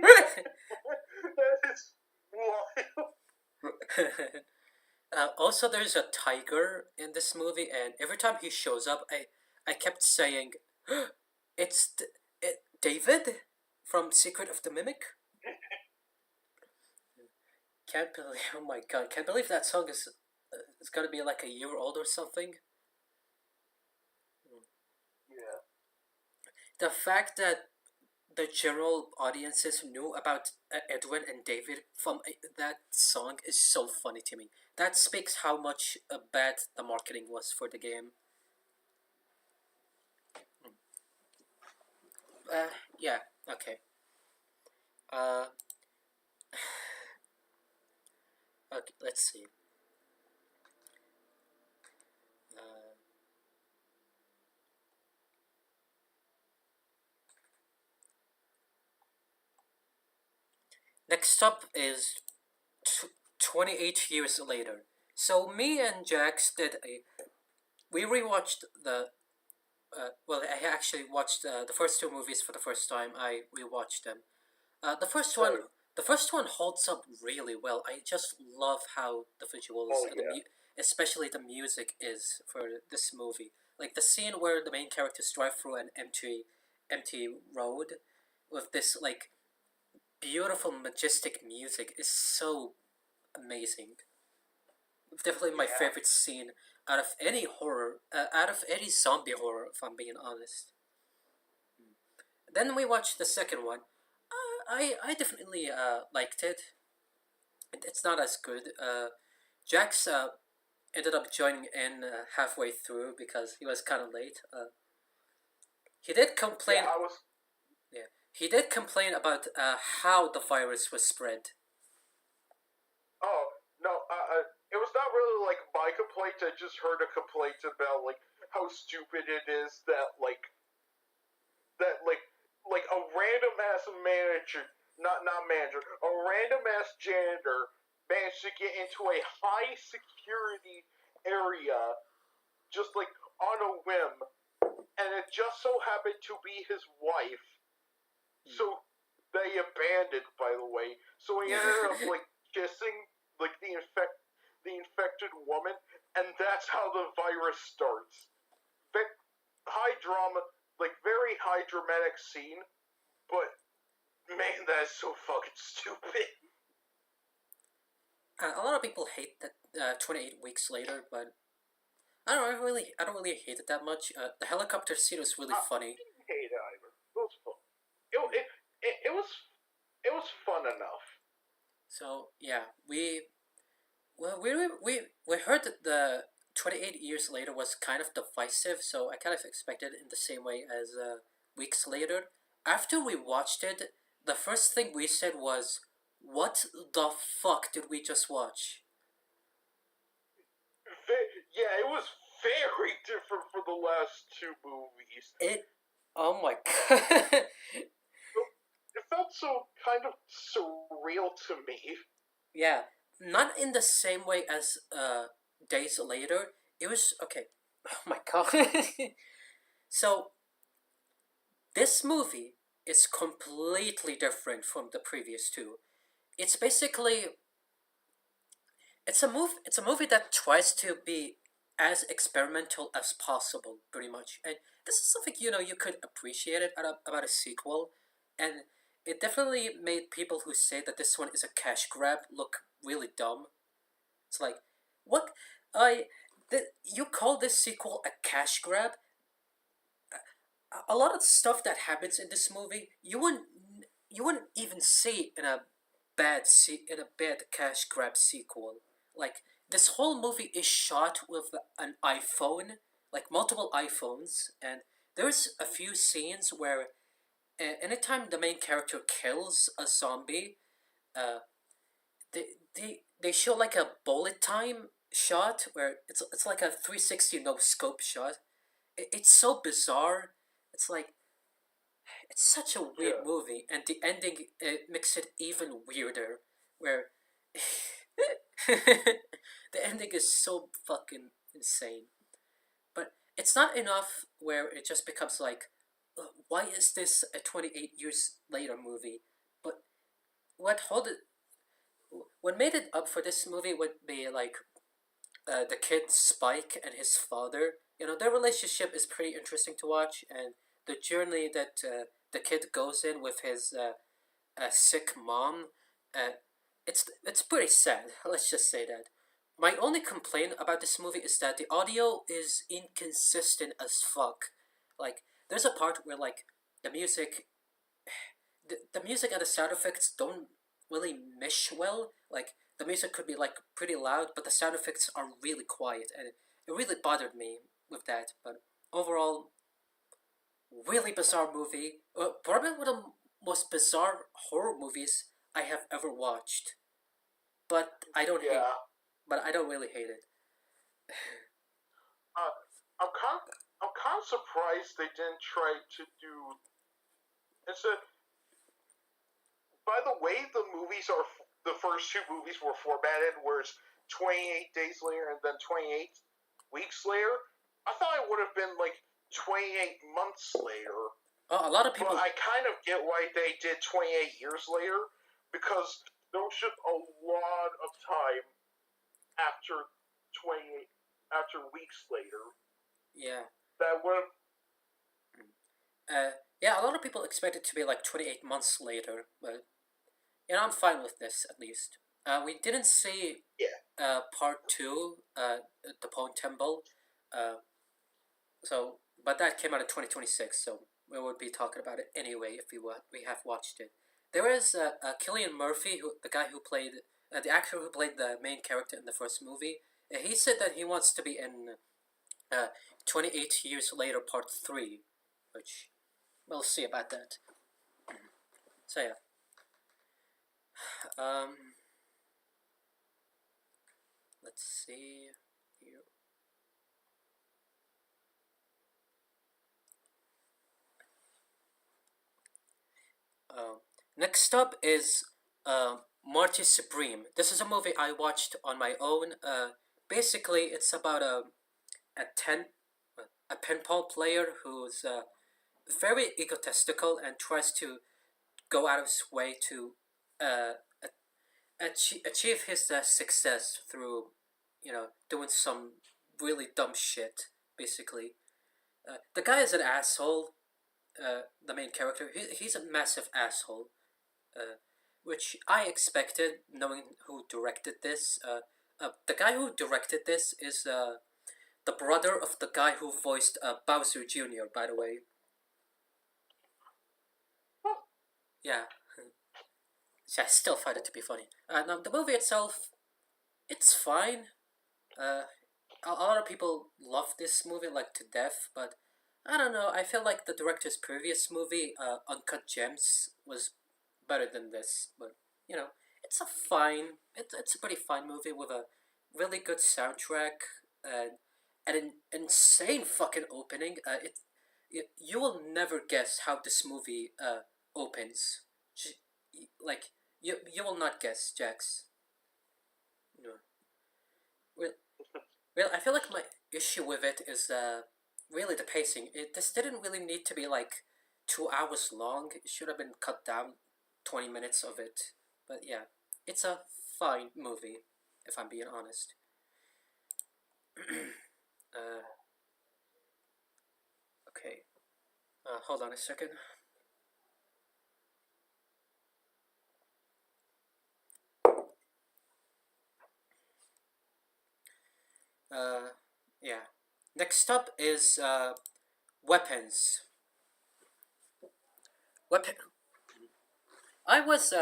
That is wild. Also, there's a tiger in this movie, and every time he shows up, I kept saying, "It's David from Secret of the Mimic." Can't believe, oh my god, can't believe that song is it's gonna be like a year old or something. Yeah. The fact that the general audiences knew about Edwin and David from that song is so funny to me. That speaks how much bad the marketing was for the game. Yeah, okay. Uh, okay, let's see. Uh, Next up is 28 years later. So me and Jax did a we rewatched well, I actually watched the first two movies for the first time. I rewatched them. The first one, Same. the first one holds up really well. I just love how the visuals, Oh yeah. especially the music, is for this movie. Like the scene where the main characters drive through an empty road with this like beautiful, majestic music is so amazing. Definitely my Yeah. favorite scene out of any horror, out of any zombie horror, if I'm being honest. Then we watched the second one. I definitely liked it. It's not as good. Jax ended up joining in halfway through because he was kind of late. He did Yeah. complain. I was. Yeah, he did complain about how the virus was spread. Oh no. It was not really like my complaint. I just heard a complaint about like how stupid it is that like a random ass manager, not manager, a random ass janitor managed to get into a high security area just like on a whim, and it just so happened to be his wife. So they abandoned, by the way. So he ended up like kissing like the infected woman, and that's how the virus starts. High drama, like very high dramatic scene, but man, that is so fucking stupid. A lot of people hate that 28 weeks later, but I don't really hate it that much. The helicopter scene was really I funny. didn't hate it either. It was fun. It was it was fun enough. So yeah, well we heard that the 28 years later was kind of divisive, so I kind of expected it in the same way as weeks later. After we watched it, the first thing we said was, "What the fuck did we just watch?" Yeah, it was very different from the last two movies. It. Oh my god. It felt so kind of surreal to me. Yeah, not in the same way as days later. It was okay. Oh my god. So this movie is completely different from the previous two. It's basically it's a movie that tries to be as experimental as possible, pretty much. And this is something you could appreciate it about a sequel, and it definitely made people who say that this one is a cash grab look really dumb. It's like, what? I you call this sequel a cash grab? A lot of stuff that happens in this movie, you wouldn't even see in a bad cash grab sequel. Like this whole movie is shot with an iPhone, like multiple iPhones, and there's a few scenes where anytime the main character kills a zombie, uh, they they show like a bullet time shot where it's like a 360 no scope shot. It's so bizarre. It's like it's such a weird Yeah. movie, and the ending makes it even weirder. Where the ending is so fucking insane. But it's not enough where it just becomes like, why is this a 28 years later movie? But what hold it, what made it up for this movie would be like the kid Spike and his father. You know, their relationship is pretty interesting to watch, and the journey that the kid goes in with his sick mom, uh, it's pretty sad. Let's just say that. My only complaint about this movie is that the audio is inconsistent as fuck. Like, there's a part where like the music, the music and the sound effects don't really mesh well. Like, the music could be like pretty loud, but the sound effects are really quiet, and it really bothered me with that. But overall, really bizarre movie. Probably one of the most bizarre horror movies I have ever watched. But I don't hate. Yeah. But I don't really hate it. Uh, I'm kind of surprised they didn't try to do. Instead, by the way, the first two movies were formatted, whereas 28 days later and then 28 weeks later. I thought it would have been like 28 months later. A lot of But people. I kind of get why they did 28 years later, because there was just a lot of time after 28, after weeks later. Yeah. That would have, Yeah, a lot of people expect it to be like 28 months later, but I'm fine with this at least. We didn't see yeah. part two, the Pone Temple, uh, but that came out in 2026, so we would be talking about it anyway if we have watched it. There is Killian Murphy, the guy who played the actor who played the main character in the first movie. He said that he wants to be in uh, 28 Years Later Part 3, which we'll see about that. So yeah. Um, let's see here. Um, Next up is Marty Supreme. This is a movie I watched on my own. Basically, it's about a ten a pinball player who's very egotistical and tries to go out of his way to uh, achieve his success through, doing some really dumb shit. Basically, the guy is an asshole. The main character, he's a massive asshole. Uh, which I expected, knowing who directed this. The guy who directed this is the brother of the guy who voiced Bowser Jr., by the way. Yeah. I still find it to be funny. Now, the movie itself, it's fine. Uh, a lot of people love this movie, like, to death, but I don't know. I feel like the director's previous movie, Uncut Gems, was better than this. But, it's it's a pretty fine movie with a really good soundtrack and an insane fucking opening. You will never guess how this movie opens. Like, you will not guess, Jax. No. Well, well, I feel like my issue with it is really the pacing. This didn't really need to be like 2 hours long. It should have been cut down 20 minutes of it. But yeah, it's a fine movie, if I'm being honest. uh, okay, hold on a second. Uh, yeah. Next up is weapons. Weapon. I was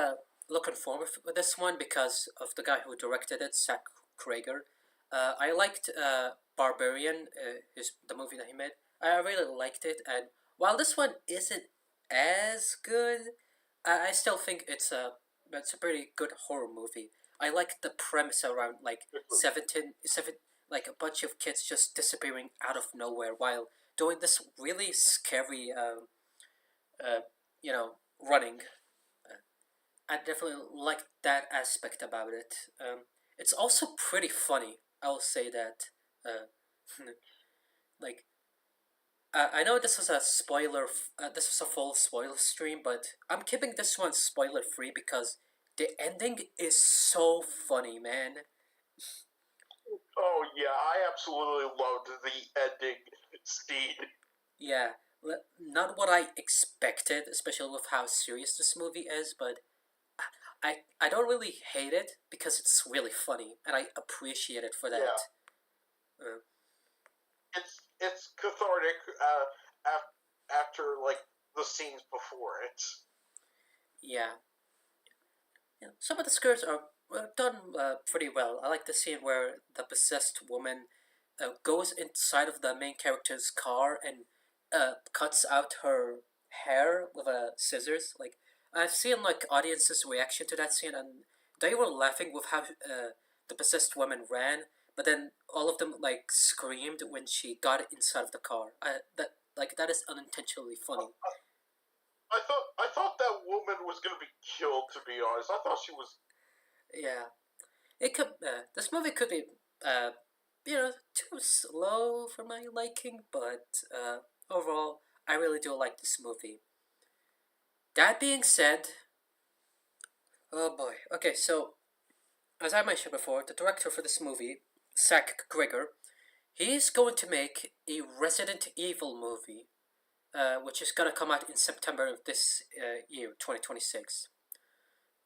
looking forward for this one because of the guy who directed it, Zach Krager. I liked Barbarian, his the movie that he made. I really liked it, and while this one isn't as good, I still think it's a pretty good horror movie. I like the premise around like 7 like a bunch of kids just disappearing out of nowhere while doing this really scary uh, running. I definitely like that aspect about it. It's also pretty funny. I'll say that. Uh, like I know this was a this was a full spoiler stream, but I'm keeping this one spoiler free because the ending is so funny, man. Oh yeah, I absolutely loved the ending scene. Yeah, not what I expected, especially with how serious this movie is, but I don't really hate it because it's really funny, and I appreciate it for that. Yeah, Uh, it's cathartic after like the scenes before it. yeah. Yeah, some of the skirts are done pretty well. I like the scene where the possessed woman goes inside of the main character's car and cuts out her hair with scissors. Like I've seen like audiences' reaction to that scene, and they were laughing with how the possessed woman ran, but then all of them like screamed when she got inside of the car. That is unintentionally funny. I thought that woman was gonna be killed. To be honest, I thought she was. Yeah. It could. This movie could be, uh, too slow for my liking, but overall, I really do like this movie. That being said, oh boy. Okay, so as I mentioned before, the director for this movie, Zach Grigor, he's going to make a Resident Evil movie, which is gonna come out in September of this year, 2026.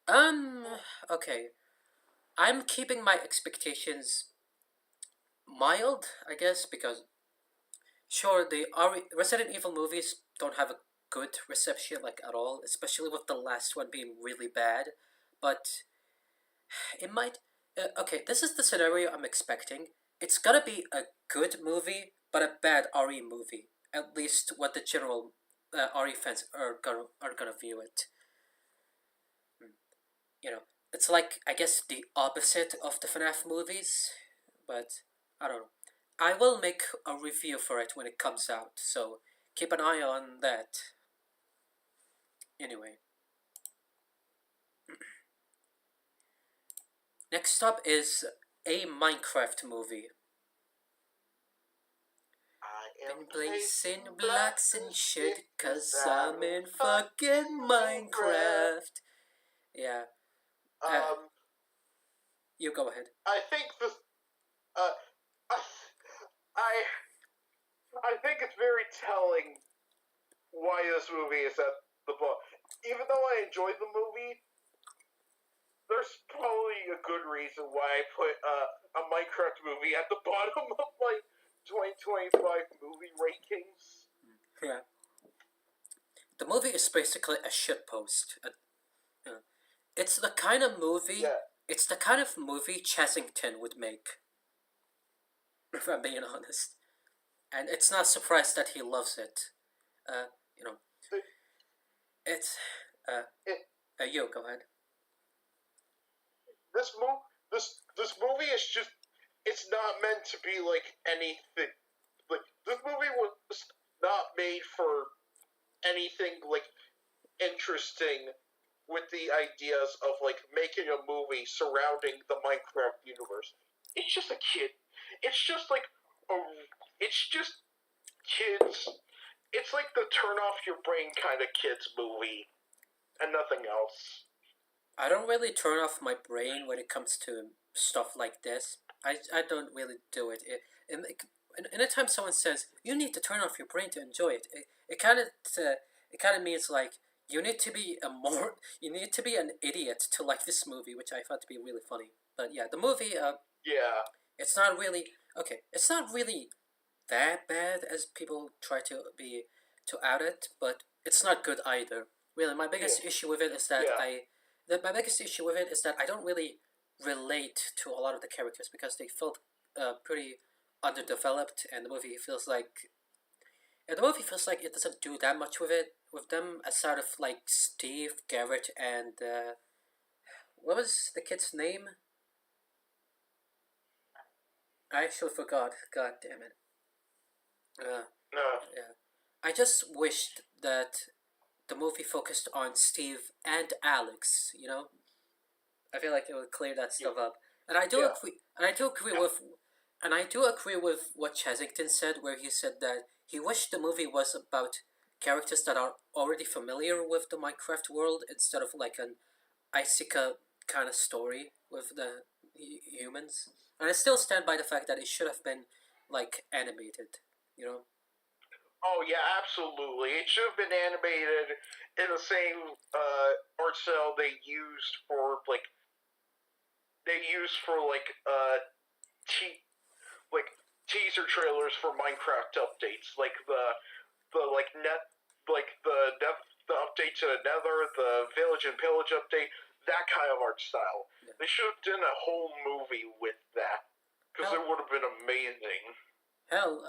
Um. Okay. I'm keeping my expectations mild, I guess, because sure, the Resident Evil movies don't have a good reception like at all, especially with the last one being really bad. But it might. Okay, this is the scenario I'm expecting. It's gonna be a good movie, but a bad RE movie. At least what the general RE fans are gonna view it. Hmm. You know, it's like I guess the opposite of the FNAF movies, but I don't know. I will make a review for it when it comes out, so keep an eye on that. Anyway, next up is a Minecraft movie. I am Been placing placing blocks blocks and and shit shit cause 'cause I'm I'm in in fucking fucking Minecraft. Minecraft. Yeah, uh, Um, you go ahead. I think this. Uh, I I think it's very telling why this movie is at the bottom. Even though I enjoyed the movie, there's probably a good reason why I put a Minecraft movie at the bottom of my 2025 movie rankings. Yeah. The movie is basically a shitpost. Uh, it's the kind of movie. Yeah, It's the kind of movie Chessington would make, if I'm being honest. And it's not surprised that he loves it. Uh, you know, it, it's uh, it, you go ahead. this movie is just it's not meant to be like anything. Like this movie was not made for anything like interesting with the ideas of like making a movie surrounding the Minecraft universe. It's just a kid. It's just like a. It's just kids. It's like the turn off your brain kind of kids movie, and nothing else. I don't really turn off my brain when it comes to stuff like this. I don't really do it. Anytime someone says you need to turn off your brain to enjoy it, it kind of means like you need to be you need to be an idiot to like this movie, which I found to be really funny. But yeah, the movie Yeah, it's not really okay. It's not really that bad as people try to out it, but it's not good either. Really, my yeah, biggest issue with it is that yeah, my biggest issue with it is that I don't really relate to a lot of the characters because they felt pretty underdeveloped, and the movie feels like it doesn't do that much with them aside of like Steve, Garrett, and what was the kid's name? I actually forgot. God damn it. Uh, No. yeah. I just wished that the movie focused on Steve and Alex. I feel like it would clear that stuff up. And I do Yeah. agree. And I do agree with. And I do agree with what Chesington said, where he said that he wished the movie was about characters that are already familiar with the Minecraft world instead of like an Icica kind of story with the humans. And I still stand by the fact that it should have been like animated. You know. Oh yeah, absolutely. It should have been animated in the same art style they used for te- like teaser trailers for Minecraft updates, like the update to the Nether, the Village and Pillage update, that kind of art style. Yeah. They should have done a whole movie with that because it Hell, would have been amazing. hell,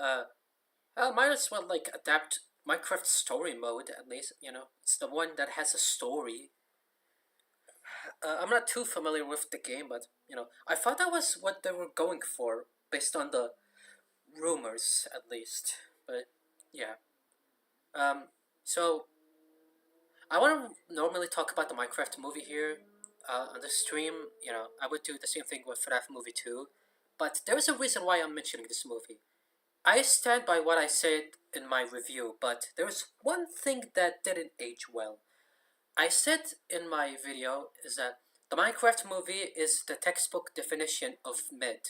might as well like adapt Minecraft story mode at least. It's the one that has a story. I'm not too familiar with the game, but I thought that was what they were going for based on the rumors, at least. But yeah. Um. So I want to normally talk about the Minecraft movie here on the stream. I would do the same thing with FNAF movie too, but there is a reason why I'm mentioning this movie. I stand by what I said in my review, but there is one thing that didn't age well. I said in my video is that the Minecraft movie is the textbook definition of mid.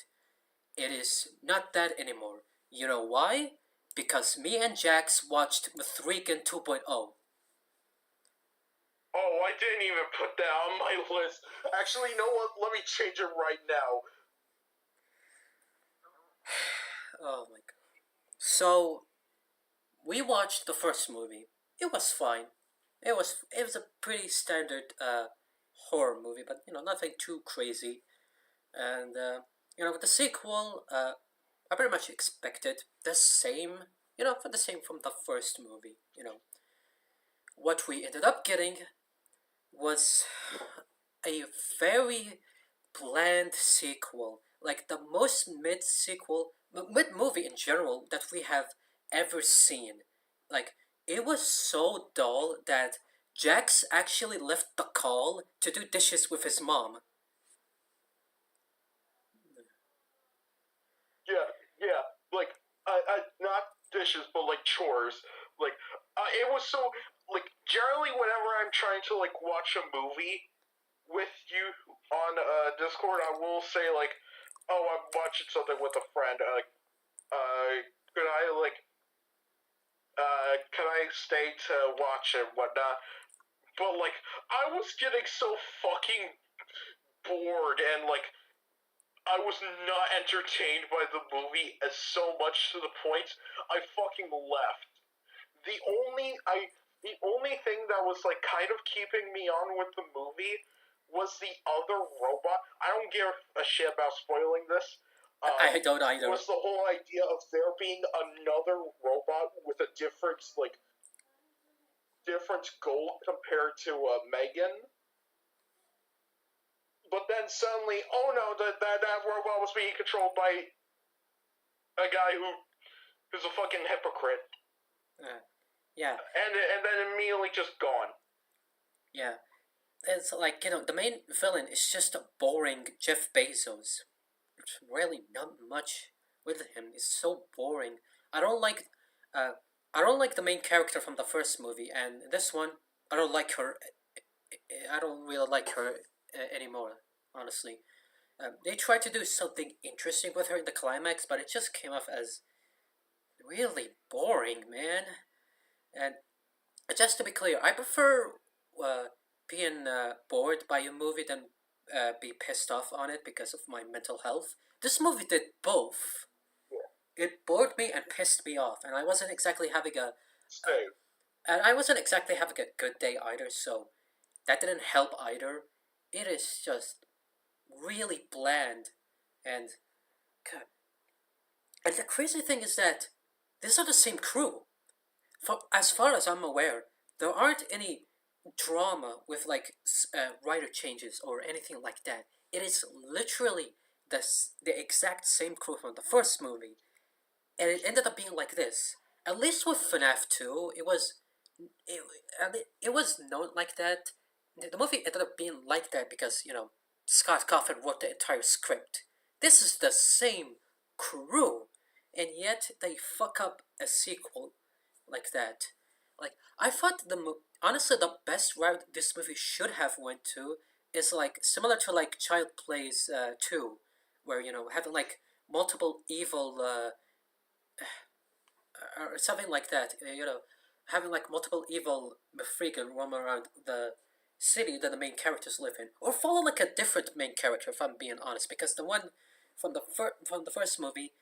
It is not that anymore. You know why? Because me and Jax watched Mithrigan 2.0. Oh, I didn't even put that on my list. Actually, you know what? Let me change it right now. Oh my god. So, we watched the first movie. It was fine. It was a pretty standard horror movie, but nothing too crazy. And with the sequel, I pretty much expected the same. For the same from the first movie. What we ended up getting was a very bland sequel, like the most mid movie in general that we have ever seen. Like it was so dull that Jax actually left the call to do dishes with his mom. Yeah, yeah. Like, not dishes, but like chores. Like, it was so generally whenever I'm trying to watch a movie with you on Discord, I will say oh, I'm watching something with a friend. Could I can I stay to watch and whatnot? But I was getting so fucking bored and I was not entertained by the movie as so much to the point I fucking left. The only I the only thing that was kind of keeping me on with the movie was the other robot. I don't give a shit about spoiling this. I don't either. Was the whole idea of there being another robot with a different goal compared to Megan? But then suddenly, oh no, that robot was being controlled by a guy who's a fucking hypocrite, Yeah, and then immediately just gone. yeah. It's like the main villain is just a boring Jeff Bezos. It's really not much with him. It's so boring. I don't like uh I don't like the main character from the first movie, and this one I don't like her. I don't really like her anymore. Honestly, they tried to do something interesting with her in the climax, but it just came off as really boring, man. And just to be clear, I prefer uh, being bored by a movie than be pissed off on it because of my mental health. This movie did both. Yeah, It bored me and pissed me off, and I wasn't exactly having same. a good day either. So that didn't help either. It is just really bland, and God, And the crazy thing is that these are the same crew. For as far as I'm aware, there aren't any drama with like writer changes or anything like that. It is literally the exact same crew from the first movie, and it ended up being like this. At least with FNAF 2, it, it was known like that. The movie ended up being like that because, Scott Cawthon wrote the entire script. This is the same crew, and yet they fuck up a sequel like that. Like, I thought honestly, the best route this movie should have went to is like similar to like Child Plays 2, where, having like multiple evil or something like that. Having like multiple evil freaking roam around the city that the main characters live in, or follow like a different main character. If I'm being honest, because the one from the first movie,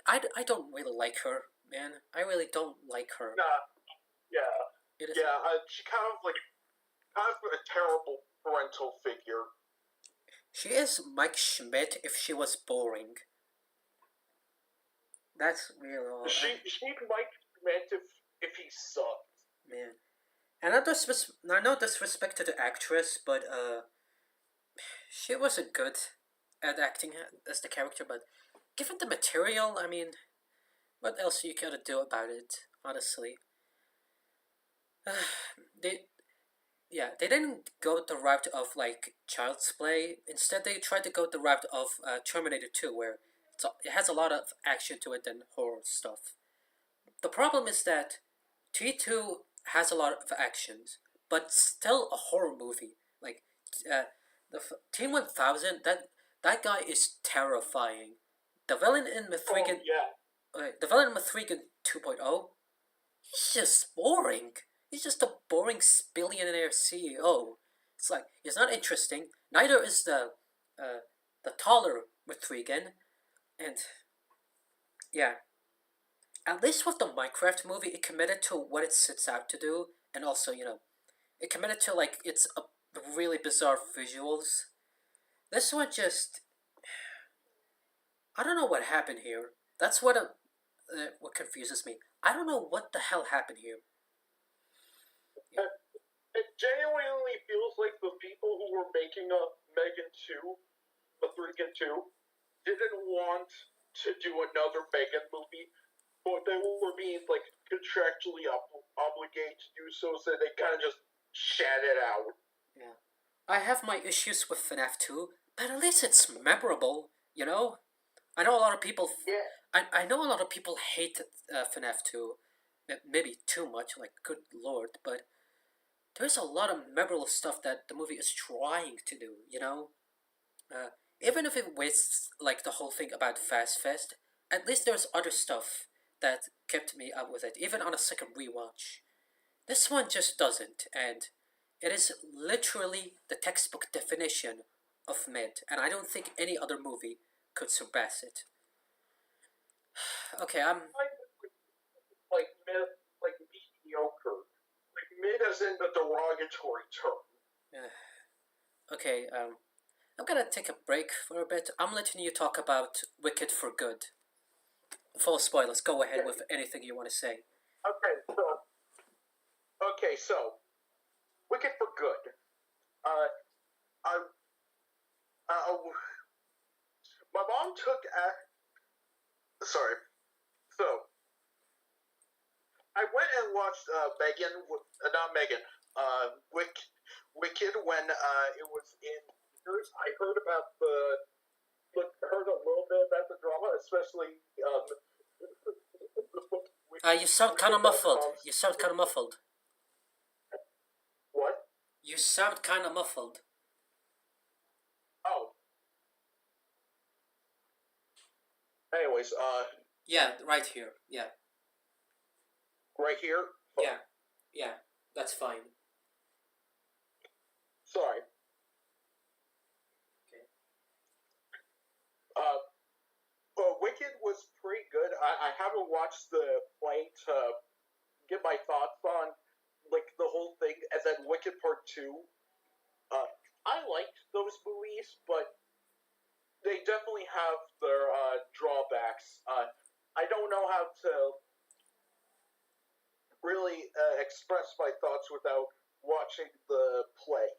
I don't really like her, man. I really don't like her. Nah, yeah, It is. yeah. She kind of a terrible parental figure. She is Mike Schmidt if she was boring. That's real. She'd Mike Schmidt if he sucked. Man. And I no disrespect to the actress, but she wasn't good at acting as the character. But given the material, I mean, what else you gotta do about it? Honestly, they they didn't go the route of like Child's Play. Instead, they tried to go the route of Terminator 2, where it has a lot of action to it than horror stuff. The problem is that T2 has a lot of actions, but still a horror movie. Like uh, T1000, that guy is terrifying. The villain in Oh Mithrigan, yeah. the villain in Mithrigan 2.0, he's just boring. He's just a boring billionaire CEO. It's like he's not interesting. Neither is the taller Mithrigan, and yeah, at least with the Minecraft movie, it committed to what it sets out to do, and also, it committed to like its really bizarre visuals. This one just, I don't know what happened here. That's what confuses me. I don't know what the hell happened here. Yeah. It genuinely feels like the people who were making a Megan 2, a 3 and 2, didn't want to do another Megan movie, but they were being like contractually obligated to do so, so they kind of just shat it out. Yeah. I have my issues with FNAF 2, but at least it's memorable. I know a lot of people. Yeah. I know a lot of people hate FNAF 2, maybe too much. Like, good lord, but there's a lot of memorable stuff that the movie is trying to do. Uh, Even if it wastes like the whole thing about Fast Fest, at least there's other stuff that kept me up with it, even on a second rewatch. This one just doesn't, and it is literally the textbook definition of mid, and I don't think any other movie could surpass it. Okay, I'm. Like mid, like mediocre, like mid as in the derogatory term. Okay, I'm gonna take a break for a bit. I'm letting you talk about Wicked for Good. Full spoilers. Go ahead with anything you want to say. Okay, so Wicked for Good. Uh, I, my mom took. Sorry. So I went and watched Megan. Not Megan. Wicked when it was in theaters. I heard about heard a little bit about the drama, especially You sound kind of muffled. You sound kind of muffled. What? You sound kind of muffled. Oh. Anyways, Yeah, right here. Yeah. Right here? Oh. Yeah, that's fine. Sorry. Okay. Wicked was pretty good. I haven't watched the play to get my thoughts on like the whole thing, and then Wicked Part 2. I liked those movies, but they definitely have their drawbacks. I don't know how to really express my thoughts without watching the play.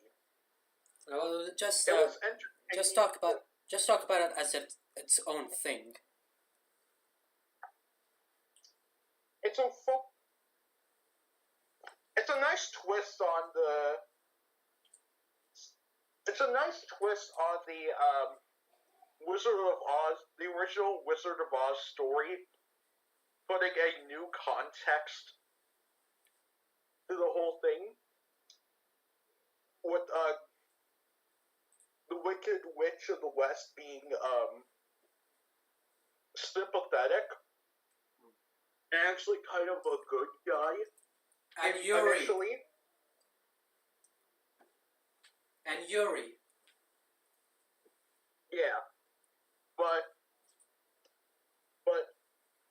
Well, It was entertaining. just talk about it as its own thing. It's a it's a nice twist on the Wizard of Oz, the original Wizard of Oz story, putting a new context to the whole thing with the Wicked Witch of the West being sympathetic and actually kind of a good guy. And Yuri. Initially. And Yuri. Yeah. But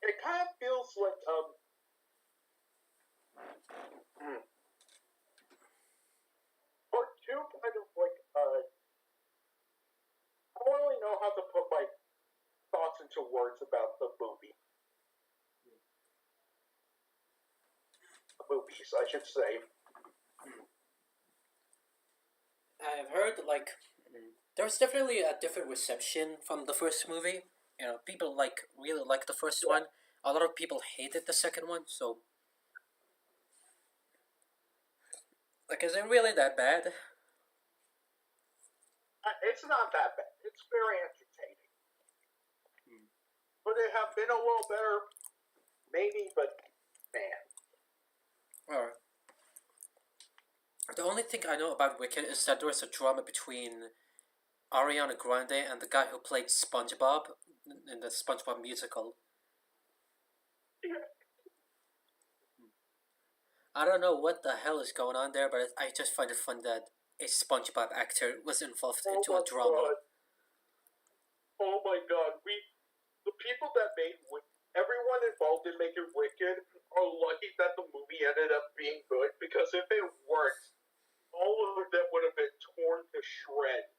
it kind of feels like part two kind of like I don't really know how to put my thoughts into words about the movie. Movies, I should say. I've heard like there's definitely a different reception from the first movie. You know, people really like the first one. A lot of people hated the second one. So, like, is it really that bad? It's not that bad. It's very entertaining. Could it have been a little better? Maybe, but man. Or the only thing I know about Wicked is that there was a drama between Ariana Grande and the guy who played SpongeBob in the SpongeBob musical. I don't know what the hell is going on there, but I just find it fun that a SpongeBob actor was involved into a drama. God. Oh my god, the people that made everyone involved in making Wicked are lucky that the movie ended up being good, because if it worked, all of them would have been torn to shreds.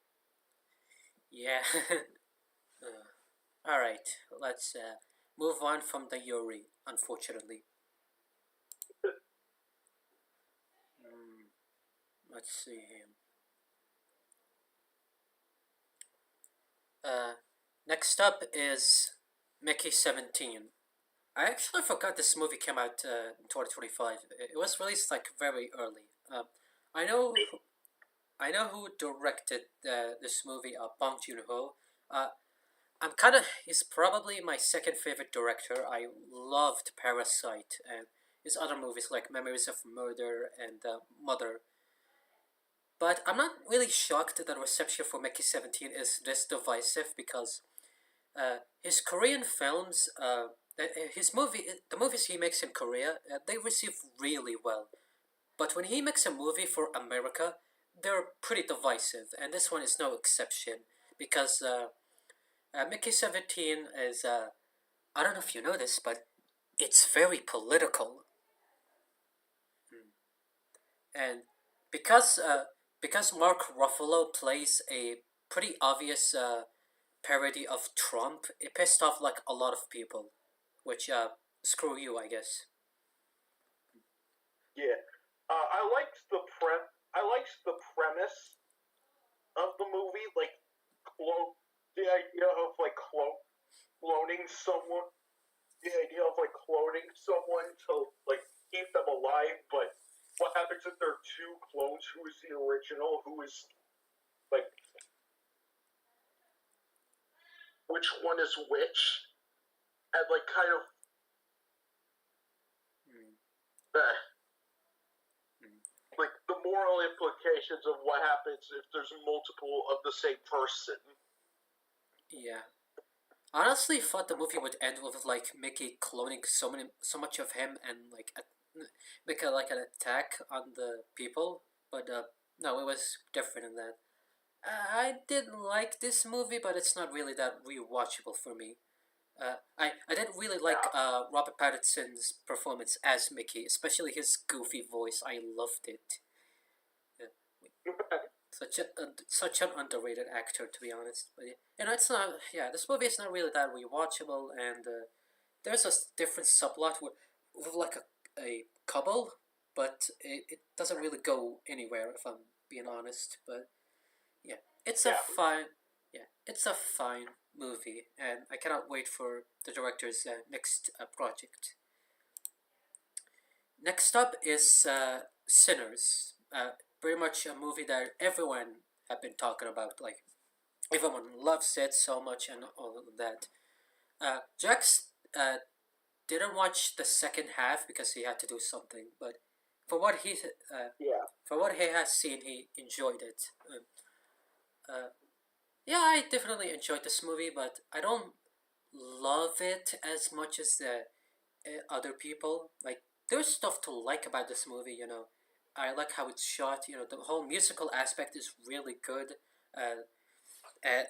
Yeah. Alright, let's move on from the Yuri, unfortunately. Let's see here. Next up is Mickey 17. I actually forgot this movie came out in 2025. It was released like very early. I know who directed this movie, Bong Joon-ho. He's probably my second favorite director. I loved Parasite and his other movies like Memories of Murder and Mother. But I'm not really shocked that the reception for Mickey 17 is this divisive, because his Korean films, the movies he makes in Korea, they receive really well. But when he makes a movie for America, they're pretty divisive, and this one is no exception, because Mickey 17 is, I don't know if you know this, but it's very political. And because Mark Ruffalo plays a pretty obvious parody of Trump, it pissed off like a lot of people, which screw you, I guess. Yeah, I liked the premise of the movie, like the idea of like cloning someone, to like keep them alive, but what happens if there are two clones? Who is the original? Who is like which one is which? And like kind of like the moral implications of what happens if there's multiple of the same person. Yeah. I honestly thought the movie would end with like Mickey cloning so much of him and like make like an attack on the people, but no, it was different in that. I didn't like this movie, but it's not really that rewatchable for me. I didn't really like Robert Pattinson's performance as Mickey, especially his goofy voice. I loved it. Yeah. such an underrated actor, to be honest. But yeah, it's not. Yeah, this movie is not really that rewatchable, and there's a different subplot with like a couple, but it doesn't really go anywhere if I'm being honest. But yeah, it's a Yeah. fine. Yeah, it's a fine movie, and I cannot wait for the director's next project. Next up is Sinners. Pretty much a movie that everyone have been talking about. Like everyone loves it so much and all of that. Jax didn't watch the second half because he had to do something, but for what he Yeah. for what he has seen, he enjoyed it. Uh, yeah, I definitely enjoyed this movie, but I don't love it as much as the other people. Like, there's stuff to like about this movie. I like how it's shot. The whole musical aspect is really good. Uh, uh,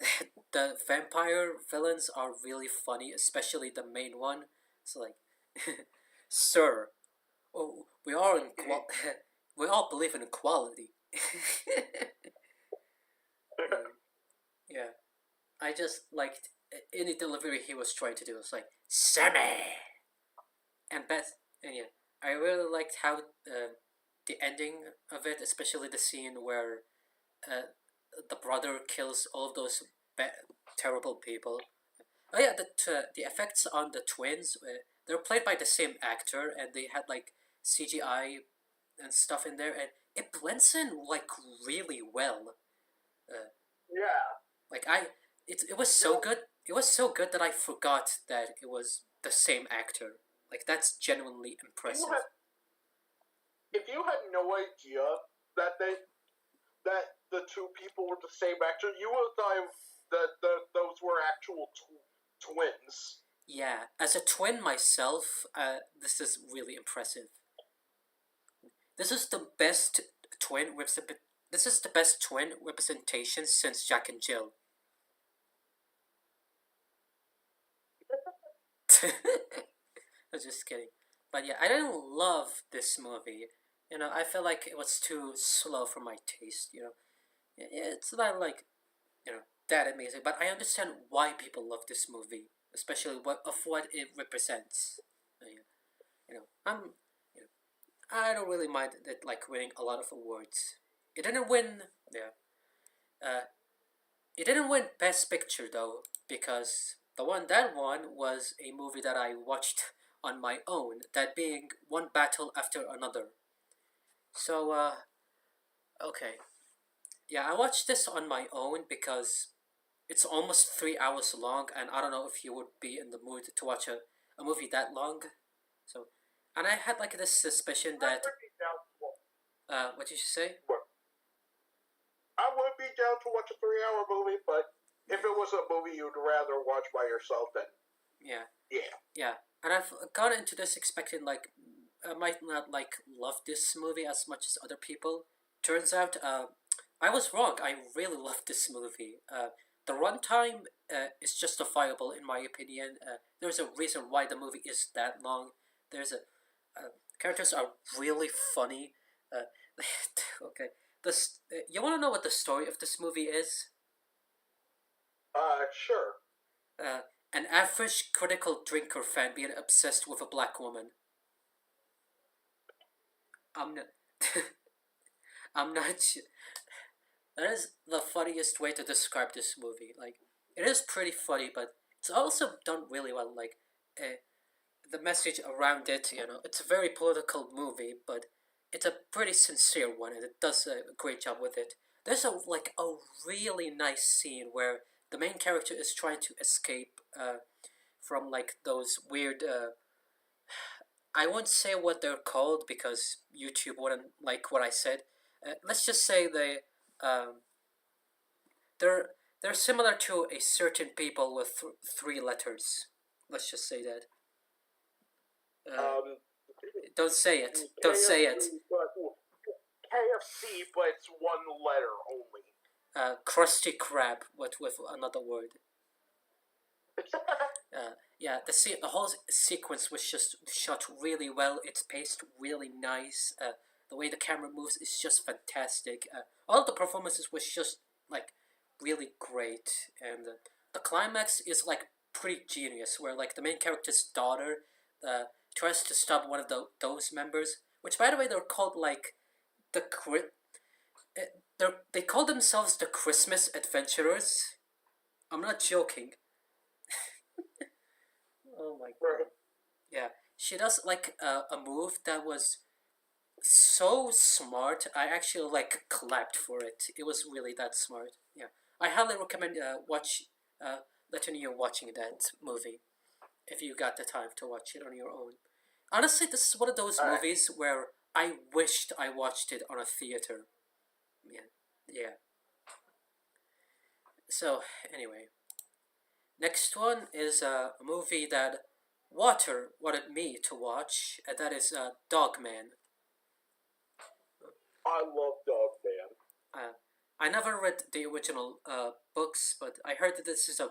the vampire villains are really funny, especially the main one. It's like, sir, oh, we all believe in equality. Um, yeah, I just liked any delivery he was trying to do. It's like Sammy, and Beth, and yeah, I really liked how the ending of it, especially the scene where uh, the brother kills all of those terrible people. Oh yeah, the effects on the twins, they're played by the same actor, and they had like CGI and stuff in there, and it blends in like really well. Uh, Yeah. like it was You so know, good. It was so good that I forgot that it was the same actor. Like that's genuinely you impressive. had if you had no idea that that the two people were the same actor, you would have thought that those were actual twins. Yeah, as a twin myself, this is really impressive. This is the best twin This is the best twin representation since Jack and Jill. I'm just kidding. But yeah, I didn't love this movie. I felt like it was too slow for my taste. It's not like that amazing. But I understand why people love this movie, especially what it represents. Yeah, I'm. You know, I don't really mind it like winning a lot of awards. It didn't win. Yeah. Uh, it didn't win Best Picture though, because the one that won was a movie that I watched on my own. That being One Battle After Another. So okay, yeah, I watched this on my own because it's almost 3 hours long, and I don't know if you would be in the mood to watch a movie that long. So, and I had like this suspicion I that would be down. what did you say? I would be down to watch a 3 hour movie, but if it was a movie you'd rather watch by yourself, then Yeah, yeah. yeah, and I've gone into this expecting like I might not like love this movie as much as other people. Turns out, I was wrong. I really love this movie. The runtime is justifiable in my opinion. There's a reason why the movie is that long. There's a characters are really funny. Uh, okay, you want to know what the story of this movie is? Sure. Uh, an average critical drinker fan being obsessed with a black woman. I'm not. I'm not. That is the funniest way to describe this movie. Like, it is pretty funny, but it's also done really well. Like, the message around it, it's a very political movie, but it's a pretty sincere one, and it does a great job with it. There's a really nice scene where the main character is trying to escape from like those weird. I won't say what they're called because YouTube wouldn't like what I said. Let's just say um, they're they're similar to a certain people with three letters. Let's just say that. Uh, Um, don't say it. Don't say it. KFC, but KFC, but it's one letter only. Krusty Krab, but with another word. Yeah, the whole sequence was just shot really well. It's paced really nice. the way the camera moves is just fantastic. All the performances was just like really great, and the climax is like pretty genius, where like the main character's daughter tries to stop one of those members, which by the way they're called like the they call themselves the Christmas Adventurers. I'm not joking. Oh my god. Yeah, she does like a move that was so smart. I actually like clapped for it. It was really that smart. Yeah, I highly recommend letting you watching that movie if you got the time to watch it on your own. Honestly, this is one of those Alright. movies where I wished I watched it on a theater. Yeah, yeah. So anyway, next one is a movie that Water wanted me to watch, and that is Dogman. I love Dogman. Uh, I never read the original books, but I heard that this is a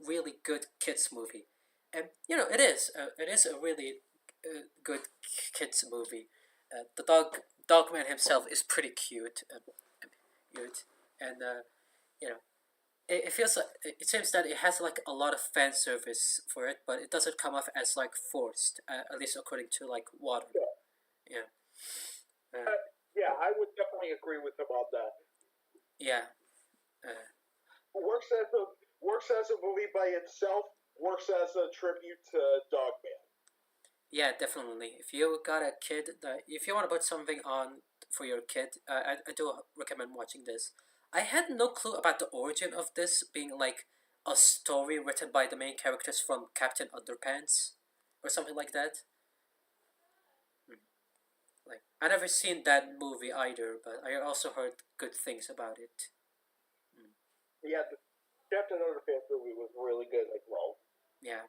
really good kids movie, and you know it is. It is a really good kids movie. The Dogman himself is pretty cute, cute, and you know it feels like it seems that it has like a lot of fan service for it, but it doesn't come off as like forced, at least according to like Water. Yeah. Yeah, Yeah, I would definitely agree with him on that. yeah. Uh, Works as a movie by itself. Works as a tribute to Dogman. Yeah, definitely. If you got a kid that if you want to put something on for your kid, I do recommend watching this. I had no clue about the origin of this being like a story written by the main characters from Captain Underpants or something like that. Hmm. Like I never seen that movie either, but I also heard good things about it. Hmm. Yeah, the Captain Underpants movie was really good as well. Yeah.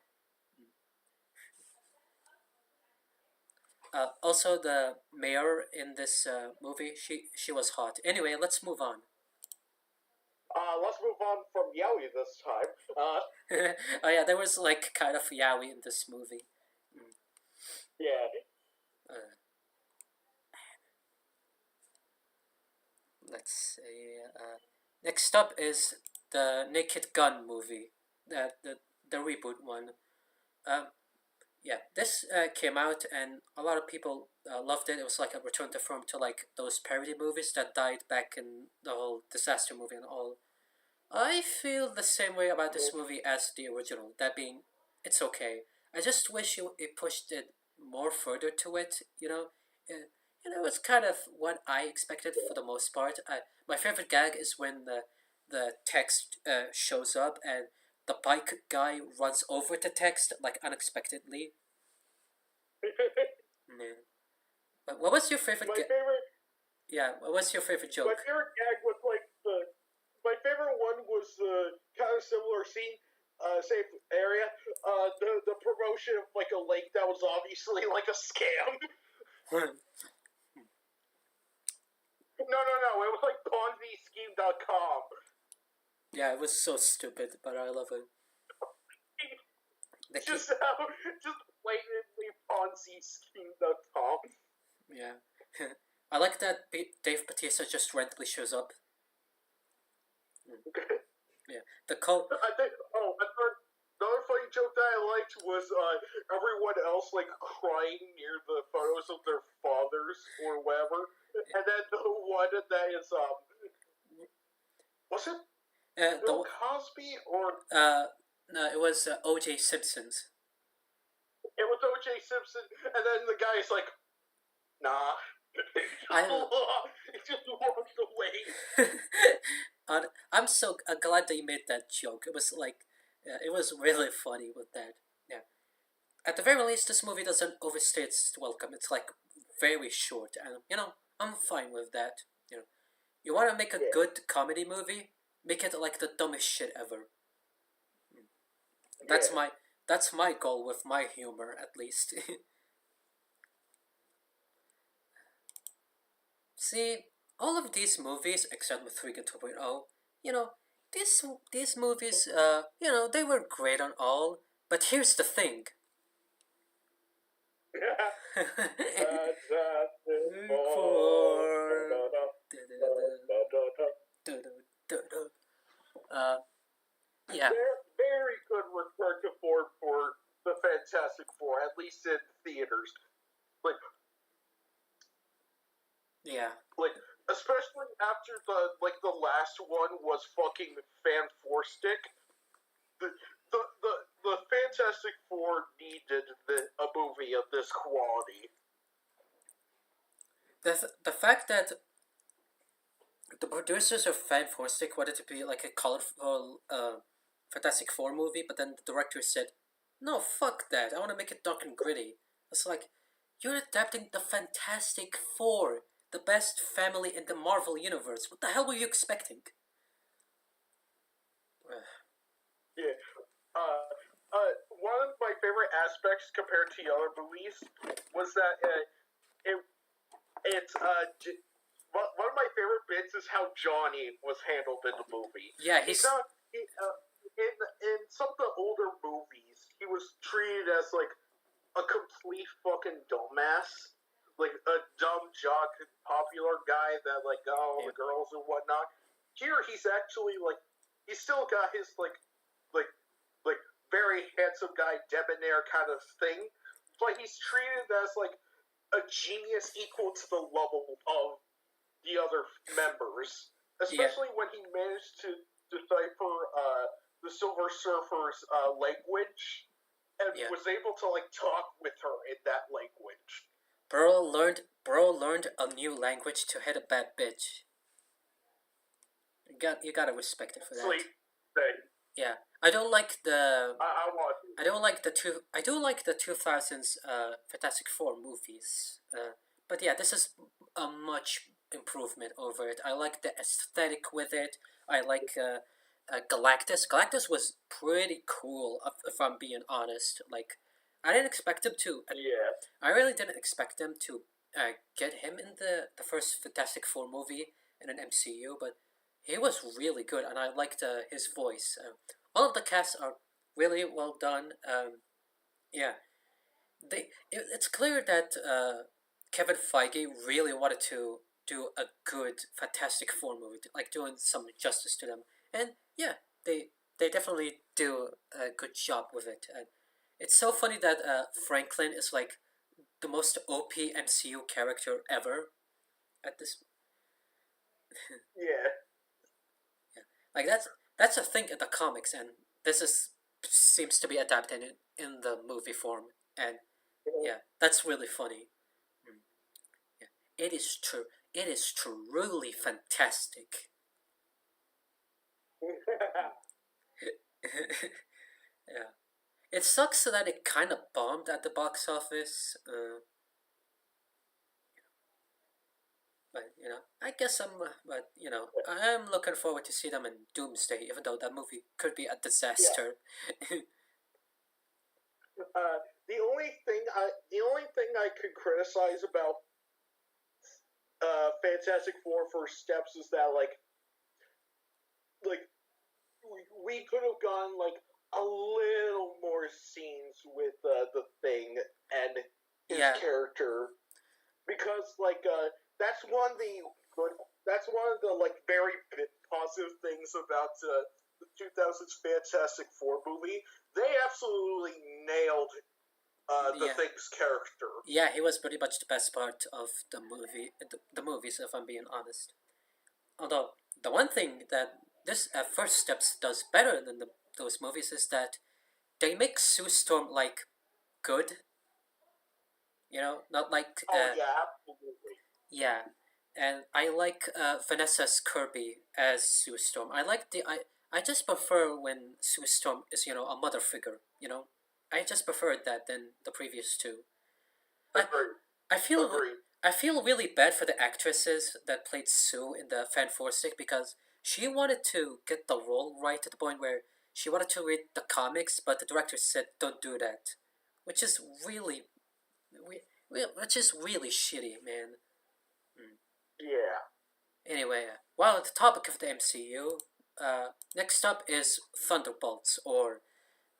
Also, the mayor in this movie, she was hot. Anyway, let's move on. Let's move on from Yowie this time. Oh yeah, there was like kind of yaoi in this movie. Mm. Yeah. Uh, let's see. Next up is the Naked Gun movie, the reboot one. Um, yeah, this came out and a lot of people loved it. It was like a return to form to like those parody movies that died back in the whole disaster movie and all. I feel the same way about this movie as the original. That being, it's okay. I just wish it pushed it more further to it. It's kind of what I expected for the most part. My favorite gag is when the text shows up and the bike guy runs over the text like unexpectedly. Yeah. But what was your favorite? my favorite Yeah, what was your favorite my joke? favorite gag was like the my favorite one was the kind of similar scene, same area. The promotion of like a lake that was obviously like a scam. No. It was like PonziScheme.com. Yeah, it was so stupid, but I love it. The Just blatantly PonziScheme.com. Yeah. I like that Dave Bautista just randomly shows up. Yeah. The cult. I think. Oh, the other funny joke that I liked was everyone else like crying near the photos of their fathers or whatever, and then the one that is was it Bill Cosby or No, it was O.J. Simpson's. it was O.J. Simpson, and then the guy is like, nah. I It just walked away. I'm so glad they made that joke. It was like, it was really funny with that. Yeah. At the very least, this movie doesn't overstay its welcome. It's like very short, and I'm fine with that. You want to make a good comedy movie? Make it like the dumbest shit ever. That's Yeah. my goal with my humor, at least. See, all of these movies, except with Freakin' 2.0, you know, these movies, they were great on all. But here's the thing: Fantastic Four. For uh, yeah, Very good return to form for the Fantastic Four, at least in theaters. Like, yeah, like especially after the last one was fucking fan stick. The the Fantastic Four needed a movie of this quality. the fact that the producers of Fan Stick wanted to be like a colorful Fantastic Four movie, but then the director said, "No, fuck that. I want to make it dark and gritty." It's like you're adapting the Fantastic Four, the best family in the Marvel universe. What the hell were you expecting? Yeah. One of my favorite aspects compared to the other movies was that it it's one of my favorite bits is how Johnny was handled in the movie. Yeah, He's not in some of the older movies. He was treated as like a complete fucking dumbass, like a dumb jock, popular guy that like got all the girls and whatnot. Here, he's actually like he's still got his like like very handsome guy debonair kind of thing, but he's treated as like a genius equal to the level of the other members, especially when he managed to decipher the Silver Surfer's language and was able to like talk with her in that language. Bro learned a new language to hit a bad bitch. You gotta respect it for that. Sleep thing. Yeah, I don't like the. I want. I don't like the two. I do like the 2000s Fantastic Four movies. But yeah, this is a much improvement over it. I like the aesthetic with it. I like Galactus. Galactus was pretty cool, if I'm being honest. Like, I didn't expect him to. Yeah. I really didn't expect them to get him in the first Fantastic Four movie in an MCU, but he was really good, and I liked his voice. All of the casts are really well done. Yeah, it's clear that Kevin Feige really wanted to do a good Fantastic Four movie, like doing some justice to them, and yeah, they definitely do a good job with it. And it's so funny that Franklin is like the most OP MCU character ever at this. Yeah. Yeah. Like that's a thing in the comics, and this is seems to be adapted in the movie form, and yeah, that's really funny. Mm. Yeah, it is true. It is truly fantastic. Yeah, it sucks that it kind of bombed at the box office. But I guess but I'm looking forward to see them in Doomsday, even though that movie could be a disaster. The only thing I could criticize about Fantastic Four First Steps is that like we could have gone like a little more scenes with the Thing and his character, because that's one of the like very positive things about the 2000s Fantastic Four movie. They absolutely nailed the Thing's character. Yeah, he was pretty much the best part of the movies, if I'm being honest. Although the one thing that this First Steps does better than those movies is that they make Sue Storm like good. Not like. Yeah, absolutely. Yeah, and I like Vanessa's Kirby as Sue Storm. I just prefer when Sue Storm is a mother figure. I just preferred that than the previous two. Agreed. I feel I feel really bad for the actresses that played Sue in the Fan Stick, because she wanted to get the role right to the point where she wanted to read the comics, but the director said don't do that, which is really, which is really shitty, man. Yeah. Anyway, while on the topic of the MCU, next up is Thunderbolts, or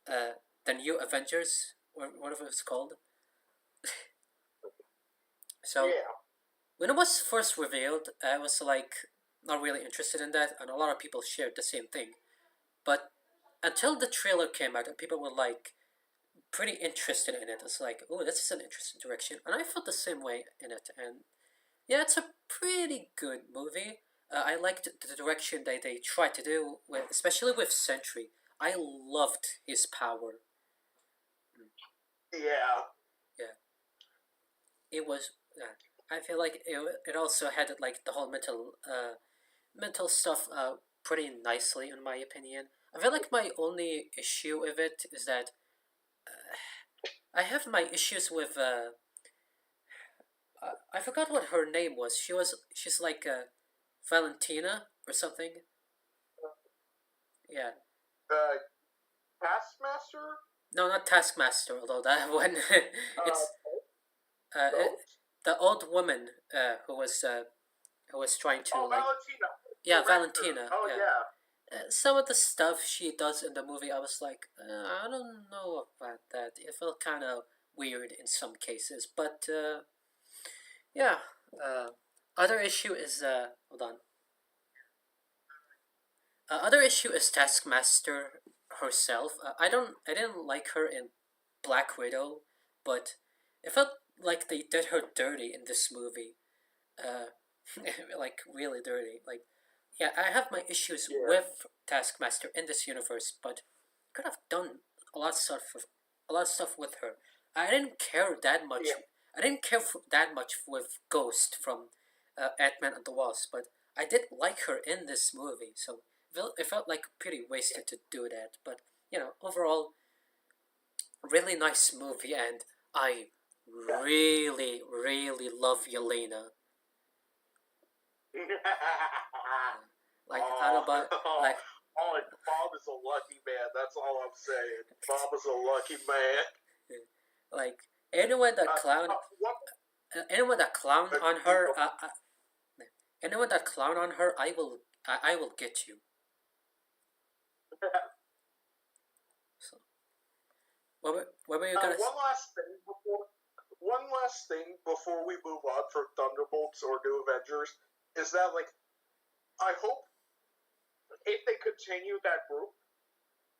the New Avengers, or whatever it's called. So Yeah, when it was first revealed, I was like not really interested in that, and a lot of people shared the same thing. But until the trailer came out, and people were like pretty interested in it, it's like, oh, this is an interesting direction, and I felt the same way in it. And yeah, it's a pretty good movie. I liked the direction that they tried to do, with, especially with Sentry. I loved his power. Mm, yeah, yeah, it was. I feel like it also had like the whole mental stuff pretty nicely, in my opinion. I feel like my only issue with it is that I have my issues with I forgot what her name was. She's like Valentina or something. Yeah, uh, Taskmaster, no, not Taskmaster. Although that one, uh, it's uh, it, Boat. the old woman who was trying to Oh, like, Valentina, yeah, director. Valentina. Oh Yeah, yeah, some of the stuff she does in the movie, I was like, I don't know about that. It felt kind of weird in some cases, but yeah. Uh, other issue is hold on. Other issue is Taskmaster herself. I didn't like her in Black Widow, but it felt like they did her dirty in this movie. Uh, like really dirty. Like, yeah, I have my issues yeah, with Taskmaster in this universe, but could have done a lot of stuff with a lot of stuff with her. I didn't care that much. yeah, I didn't care that much with Ghost from Ant-Man and the Wasp, but I did like her in this movie, so it felt like pretty wasted to do that. But overall, really nice movie, and I yeah. really, really love Yelena. Like I don't know, but oh, like oh, Bob is a lucky man. That's all I'm saying. Bob is a lucky man. like anyone that clown What? anyone that clown on Keep her, anyone that clown on her, I will get you. So what were you gonna? one last thing before we move on for Thunderbolts or New Avengers is that like I hope if they continue that group,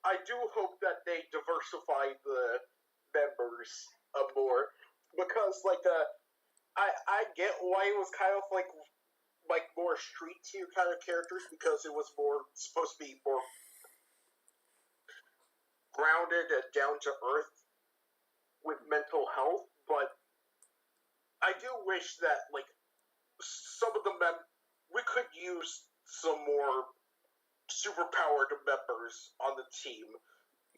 I do hope that they diversify the members more because I get why it was kind of like more street tier kind of characters because it was more supposed to be more grounded and down to earth with mental health, but I do wish that like some of the we could use some more superpowered members on the team,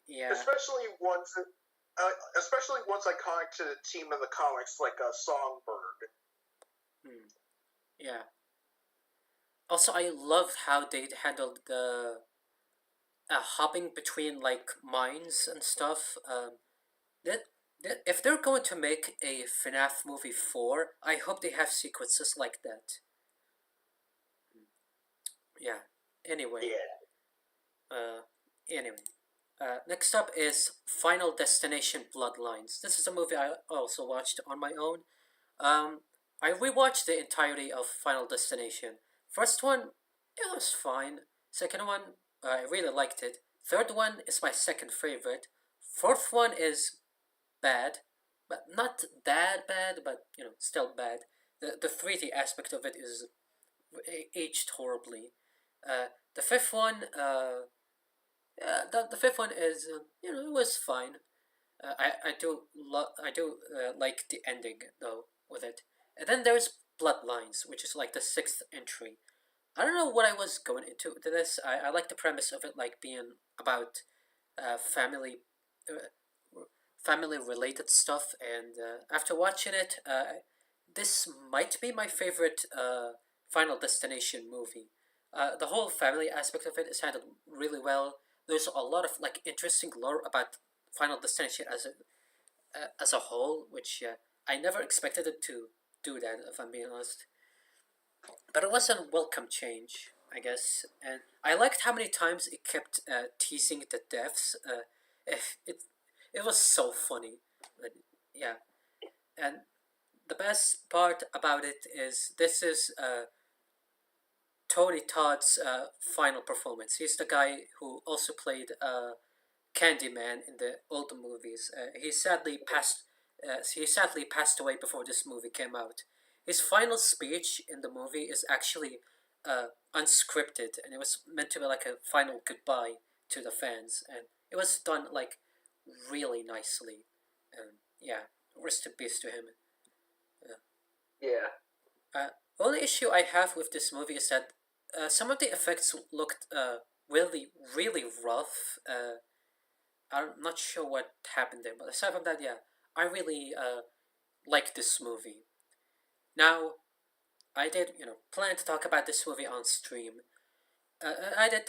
Yeah. especially ones iconic to the team in the comics, like a Songbird. Hmm. Yeah. Also, I love how they handled the hopping between like mines and stuff. That, that if they're going to make a FNAF movie 4, I hope they have sequences like that. Yeah. Anyway, Yeah. uh, anyway. Next up is Final Destination Bloodlines. This is a movie I also watched on my own. Um, I rewatched the entirety of Final Destination. First one, it was fine. Second one, I really liked it. Third one is my second favorite. Fourth one is bad, but not that bad, but still bad. The 3D aspect of it is aged horribly. The fifth one, the fifth one is it was fine. I do like the ending though with it. And then there's Bloodlines, which is like the sixth entry. I don't know what I was going into to this. I like the premise of it like being about family family related stuff, and after watching it, this might be my favorite Final Destination movie. The whole family aspect of it is handled really well. There's a lot of like interesting lore about Final Destination as a whole, which I never expected it to do that. If I'm being honest, but it was a welcome change, I guess. And I liked how many times it kept teasing the deaths. It, it it was so funny, but yeah. And the best part about it is this is Tony Todd's final performance. He's the guy who also played Candyman in the old movies. He sadly passed away before this movie came out. His final speech in the movie is actually unscripted, and it was meant to be like a final goodbye to the fans, and it was done like really nicely. Yeah, rest in peace to him. Yeah. Only issue I have with this movie is that some of the effects looked really, really rough. I'm not sure what happened there, but aside from that, yeah, I really like this movie. Now, I did, plan to talk about this movie on stream. I did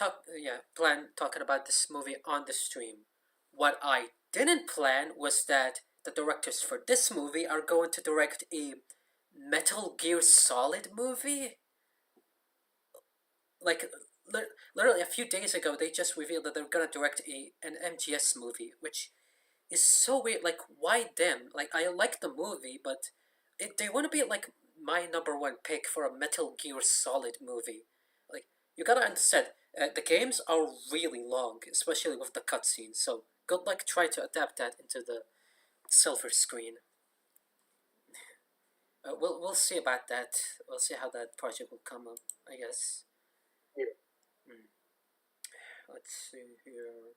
plan talking about this movie on the stream. What I didn't plan was that the directors for this movie are going to direct a Metal Gear Solid movie. Like, literally a few days ago, they just revealed that they're gonna direct an MGS movie, which is so weird. Like, why them? Like, I like the movie, but they want to be like my number one pick for a Metal Gear Solid movie. Like, you gotta understand, the games are really long, especially with the cutscenes. So good luck trying to adapt that into the silver screen. We'll see about that. We'll see how that project will come up. I guess. Yeah. Hmm. Let's see here.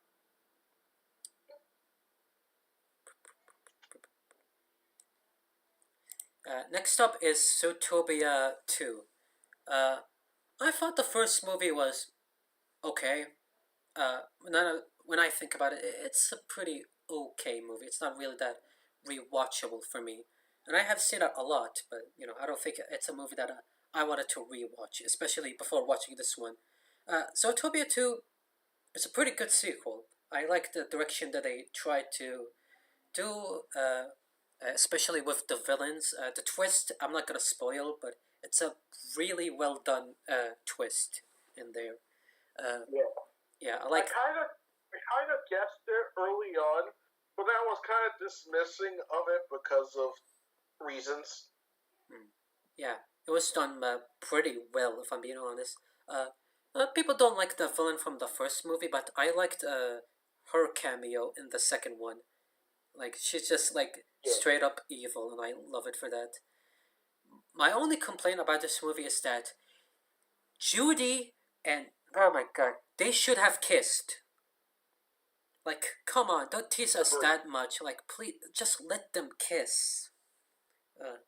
Next up is Zootopia 2. Uh, I thought the first movie was okay. When I think about it, it's a pretty okay movie. It's not really that rewatchable for me. And I have seen it a lot, but I don't think it's a movie that I wanted to rewatch, especially before watching this one. Zootopia 2 is a pretty good sequel. I like the direction that they tried to do, especially with the villains. The twist, I'm not gonna spoil, but it's a really well done twist in there. Uh, Yeah. yeah, I I like. kind of, I kind of guessed it early on, but then I was kind of dismissing of it because of reasons. Hmm, yeah, it was done pretty well, if I'm being honest. People don't like the villain from the first movie, but I liked her cameo in the second one. Like, she's just like Yeah. straight up evil, and I love it for that. My only complaint about this movie is that Judy and oh my god, they should have kissed. Like, come on, don't tease us Agree. that much. Like, please, just let them kiss. Uh,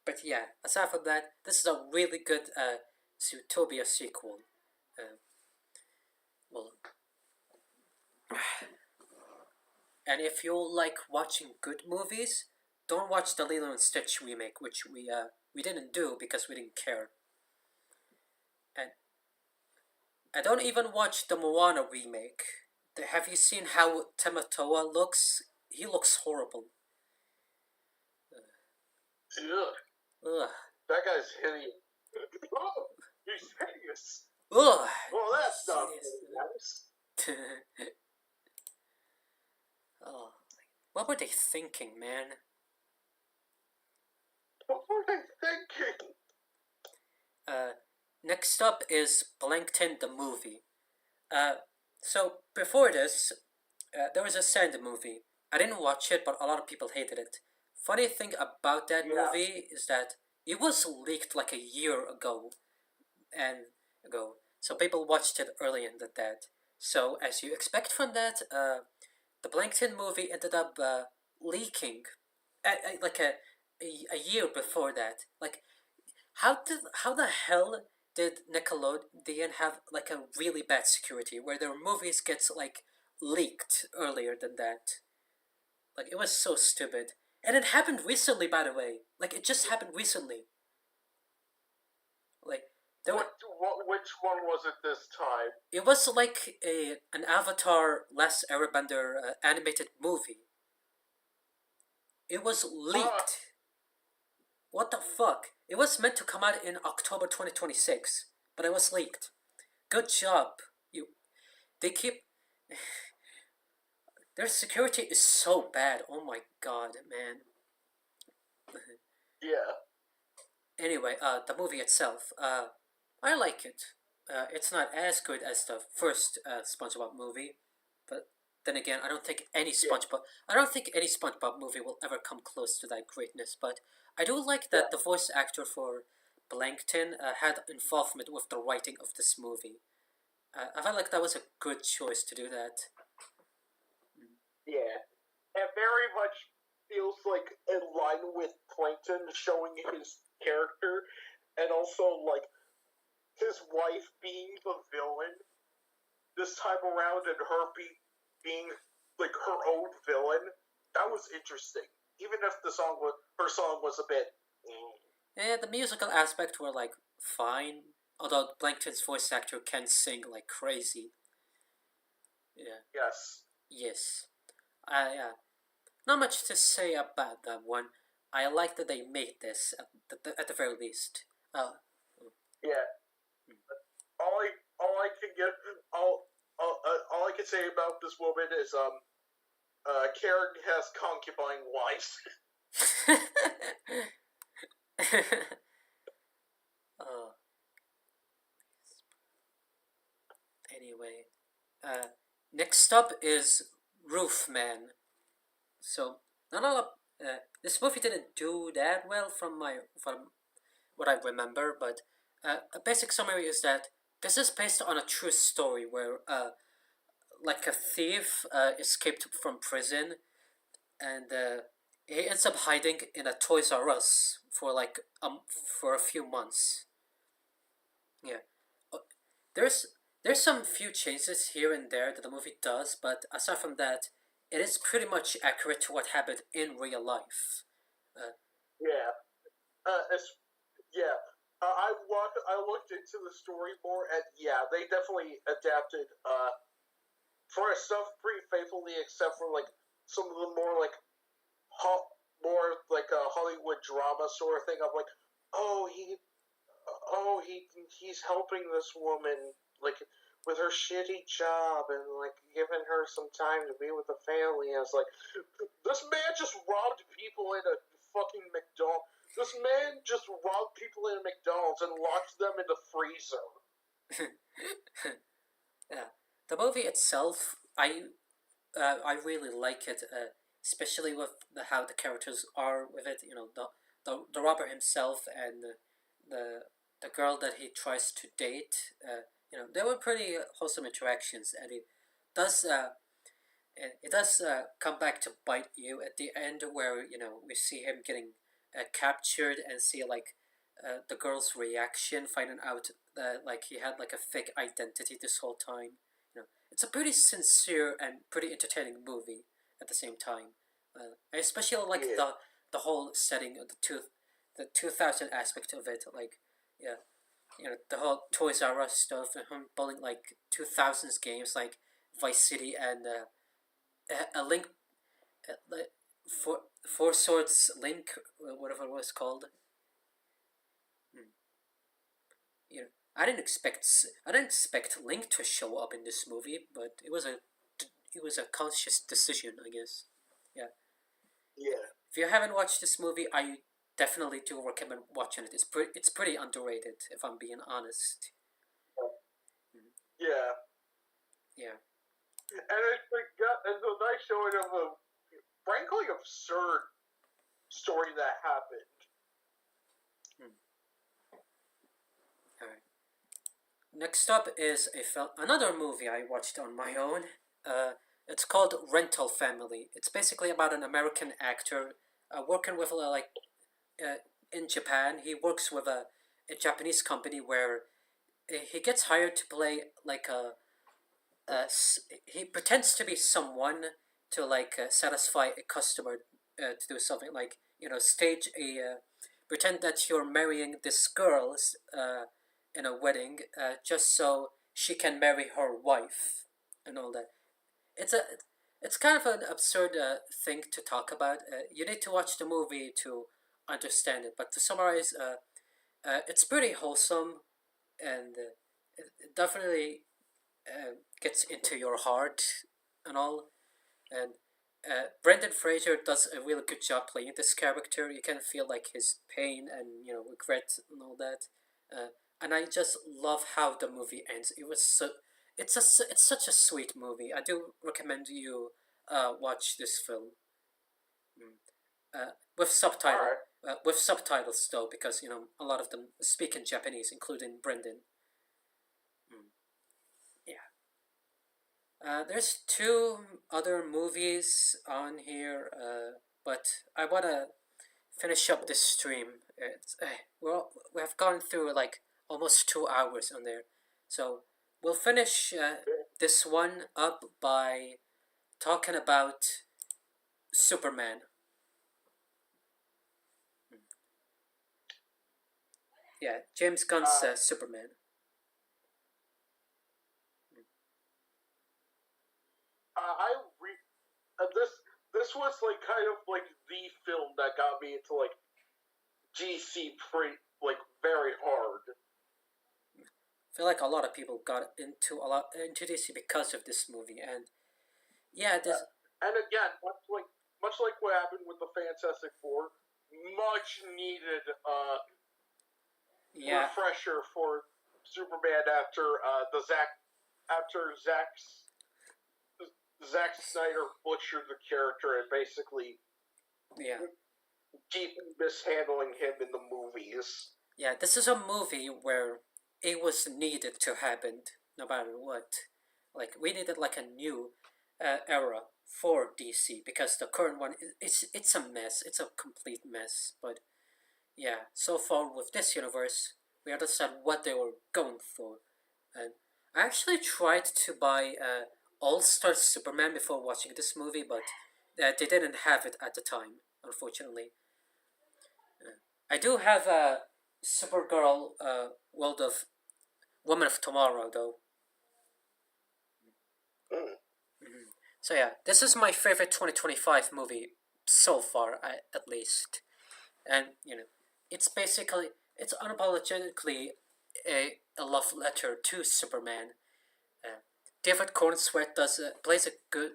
but yeah, aside from that, this is a really good Zootopia sequel. Uh, well, and if you like watching good movies, don't watch the Lilo and Stitch remake, which we didn't do because we didn't care. And I don't even watch the Moana remake. Have you seen how Tamatoa looks? He looks horrible. Ugh, Ugh. that guy's hideous. Oh, he's hideous. Ugh. Well, that's not Hideous. very nice. Oh, what were they thinking, man? What were they thinking? Uh, Next up is Plankton the movie. Uh, so before this, there was a Sand movie. I didn't watch it, but a lot of people hated it. Funny thing about that Yeah. movie is that it was leaked like a year ago, so people watched it earlier than that. So as you expect from that, the Plankton movie ended up leaking, like a year before that. Like, how the hell did Nickelodeon have like a really bad security where their movies gets like leaked earlier than that? Like, it was so stupid, and it happened recently, by the way. Like, it just happened recently. Like, there were, Which one was it this time? it was like an Avatar Last Airbender animated movie. It was leaked. What the fuck? It was meant to come out in October 2026, but it was leaked. Good job. You they keep their security is so bad. Oh my god, man. Yeah, Anyway, the movie itself, I like it. It's not as good as the first SpongeBob movie, but then again, yeah, I don't think any SpongeBob movie will ever come close to that greatness. But I do like yeah. that the voice actor for Plankton had involvement with the writing of this movie. I felt like that was a good choice to do that. Yeah, it very much feels like in line with Plankton showing his character, and also like his wife being the villain this time around, and being like her own villain. That was interesting, even if her song was a bit. And the musical aspect were like fine, although Plankton's voice actor can sing like crazy. Yeah. Yes, Yes. Yeah. Not much to say about that one. I like that they made this at the very least. Uh, yeah. All I can get all I can say about this woman is Karen has concubine wives. uh, anyway, uh, next up is Roofman. So not a lot. This movie didn't do that well from what I remember, but a basic summary is that this is based on a true story where like a thief escaped from prison and he ends up hiding in a Toys R Us for a few months. Yeah, Uh, there's there's some few changes here and there that the movie does, but aside from that, it is pretty much accurate to what happened in real life. Uh, Yeah, it's yeah. I looked into the story more, and yeah, they definitely adapted for stuff pretty faithfully, except for like some of the more like more like a Hollywood drama sort of thing of like, oh he's helping this woman like with her shitty job and like giving her some time to be with the family. And it's like this man just robbed people in a fucking McDonald's. This man just robbed people in a McDonald's and locked them in the freezer. yeah, the movie itself, I really like it, especially with how the characters are with it. You know, the robber himself and the the girl that he tries to date. You know, they were pretty wholesome interactions, and does uh, it does come back to bite you at the end, where you know we see him getting captured and see like the girl's reaction, finding out that like he had like a fake identity this whole time. You know, it's a pretty sincere and pretty entertaining movie at the same time. I especially like Yeah, the whole setting of the 2000 aspect of it. Like, yeah, you know, the whole Toys R Us stuff and him pulling like 2000s games like Vice City and a link, like four swords link, whatever it was called. Hmm. You know, I didn't expect Link to show up in this movie, but it was a conscious decision, I guess. Yeah. yeah, If you haven't watched this movie, I definitely do recommend watching it. It's pretty underrated, if I'm being honest. Mhm. yeah. Yeah. And it's a nice showing of a frankly absurd story that happened. Hmm. All right. Next up is another movie I watched on my own. Uh, it's called Rental Family. It's basically about an American actor working with uh, in Japan. He works with a Japanese company where he gets hired to play like he pretends to be someone to satisfy a customer to do something like stage a pretend that you're marrying this girl in a wedding just so she can marry her wife and all that. It's kind of an absurd thing to talk about. You need to watch the movie to understand it. But to summarize, it's pretty wholesome and it definitely gets into your heart and all. And Brendan Fraser does a really good job playing this character. You can feel like his pain and regret and all that. And I just love how the movie ends. It's such a sweet movie. I do recommend you watch this film. Mm. With All subtitle right. with subtitles though, because a lot of them speak in Japanese, including Brendan. Mm. Yeah. There's two other movies on here, but I wanna finish up this stream. We have gone through like almost 2 hours on there, so we'll finish this one up by talking about Superman. Yeah, James Gunn's Uh, Superman. I re- this was like kind of like the film that got me into like GC like very hard. I feel like a lot of people got into DC because of this movie, and yeah, this And again, much like what happened with the Fantastic Four, much needed yeah refresher for Superman after the Zack Snyder butchered the character and basically yeah keep mishandling him in the movies. yeah. This is a movie where it was needed to happen, no matter what. Like we needed like a new era for DC because the current one it's a mess. It's a complete mess. But yeah, so far with this universe, we understand what they were going for. And I actually tried to buy All Star Superman before watching this movie, but they didn't have it at the time, unfortunately. I do have a Supergirl World of Woman of Tomorrow, though. Mm. Mhm. So yeah, this is my favorite 2025 movie so far, at least. And it's unapologetically a love letter to Superman. Uh, David Cornsweet plays a good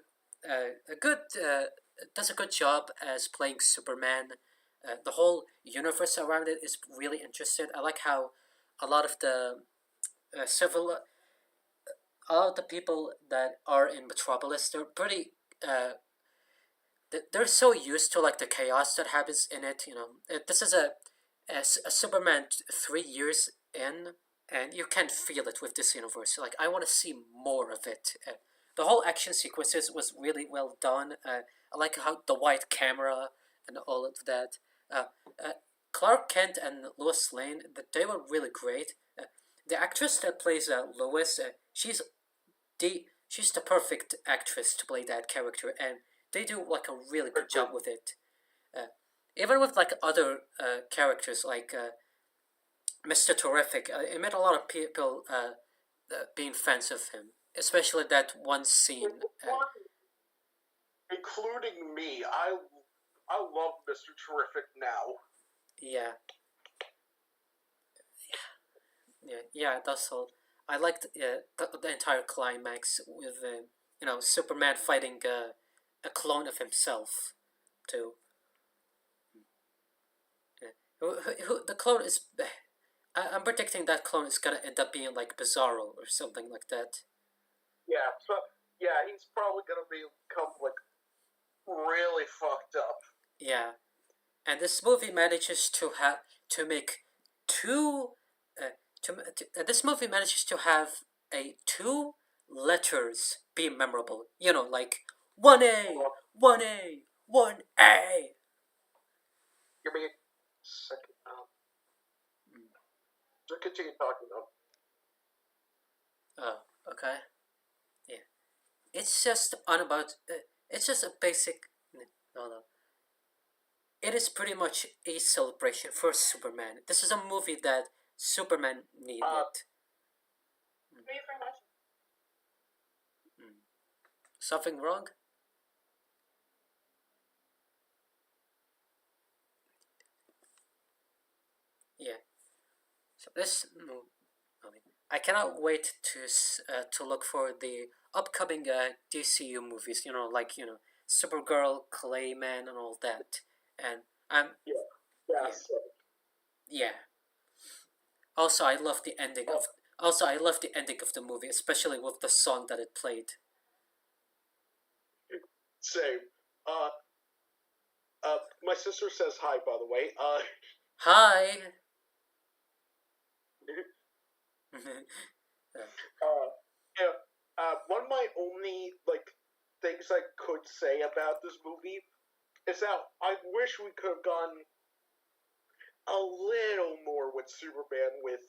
does a good job as playing Superman. The whole universe around it is really interesting. I like how a lot of the several a lot of the people that are in Metropolis, they're pretty they're so used to like the chaos that happens in it. This is a Superman 3 years in, and you can feel it with this universe. Like I want to see more of it. The whole action sequences was really well done. I like how the white camera and all of that. Uh, uh, Clark Kent and Lois Lane, they were really great. The actress that plays Lois, she's the perfect actress to play that character, and they do like a really good job with it. Uh, Even with like other characters like Mr. Terrific, it made a lot of people being fans of him, especially that one scene. Including me, I love Mr. Terrific now. Yeah, yeah, that's all. I liked the entire climax with Superman fighting a clone of himself too. Yeah. The clone is. I'm predicting that clone is gonna end up being like Bizarro or something like that. Yeah, so yeah, he's probably gonna become like really fucked up. Yeah, and this movie manages to make two. This movie manages to have a two letters be memorable. Like 1A, Hold on, 1A, 1A. give me a second. Just continue talking though. Oh, okay. Yeah, it's just unabout. It's just a basic. No, no. It is pretty much a celebration for Superman. This is a movie that Superman needed. Uh, Mm. Something wrong? Yeah. So this, no, I mean, I cannot wait to look for the upcoming DCU movies. Like Supergirl, Clayman, and all that. And I'm Yeah, yeah that's yeah. Also, I love the ending oh, of also I love the ending of the movie, especially with the song that it played. same. Uh, my sister says hi, by the way. Hi. Yeah. One of my only like things I could say about this movie is that I wish we could have gone a little more with Superman with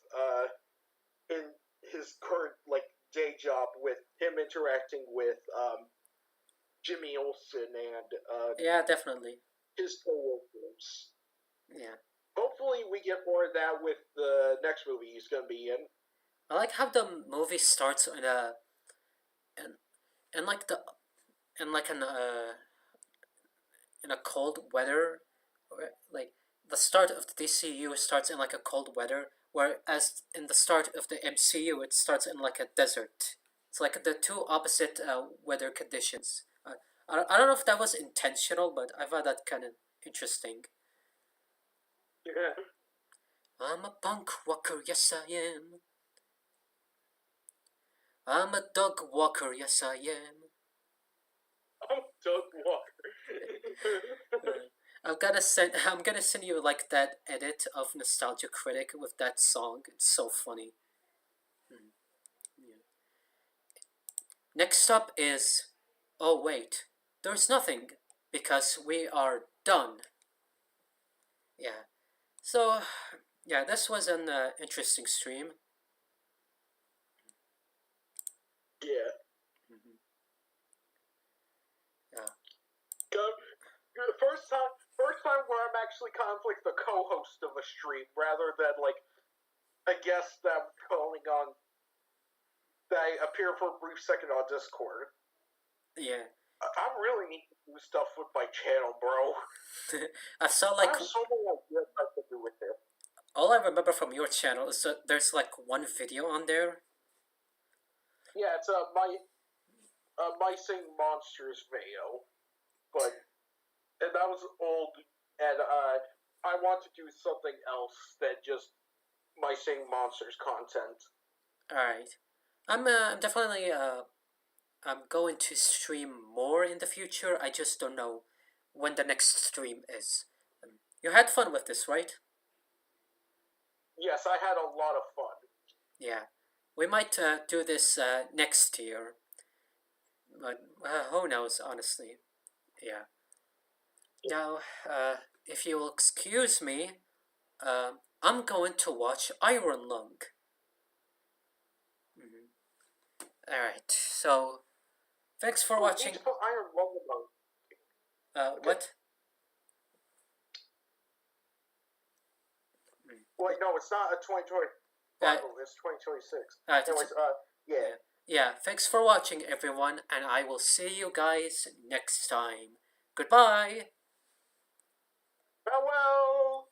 in his current like day job with him interacting with Jimmy Olsen and Yeah, definitely. his coworkers. Yeah. Hopefully, we get more of that with the next movie he's going to be in. I like how the movie starts in, in like the in like an in a cold weather, like the start of the DCU starts in like a cold weather, whereas in the start of the MCU it starts in like a desert. It's like the two opposite weather conditions. I don't know if that was intentional, but I found that kind of interesting. Yeah. I'm a punk walker, yes I am. I'm a dog walker, yes I am. Oh, Doug Walker. I'm gonna send you like that edit of Nostalgia Critic with that song. It's so funny. Mm, yeah. Next up is oh wait, there's nothing because we are done. Yeah. So yeah, this was an interesting stream. Yeah. Mhm. Yeah. First time where I'm actually kind of like the co-host of a stream rather than like a guest that I'm calling on that I appear for a brief second on Discord. Yeah. I really need to do stuff with my channel, bro. I saw I like have so many ideas I could do with it. all I remember from your channel is that there's like one video on there. Yeah, it's my Sing Monsters video, but and that was old, and I want to do something else than just my Sing Monsters content. All right. I'm definitely I'm going to stream more in the future. I just don't know when the next stream is. You had fun with this, right? Yes, I had a lot of fun. Yeah. We might do this next year, but who knows, honestly. Yeah. Now, if you'll excuse me, I'm going to watch Iron Lung. Mm-hmm. Alright, so thanks for Oh, we need watching. to put Iron Lung on. Okay. What? Wait, no, it's not a 2025 Uh, it's 2026. Alright, Anyways, yeah. yeah. Yeah, thanks for watching, everyone, and I will see you guys next time. Goodbye! Farewell!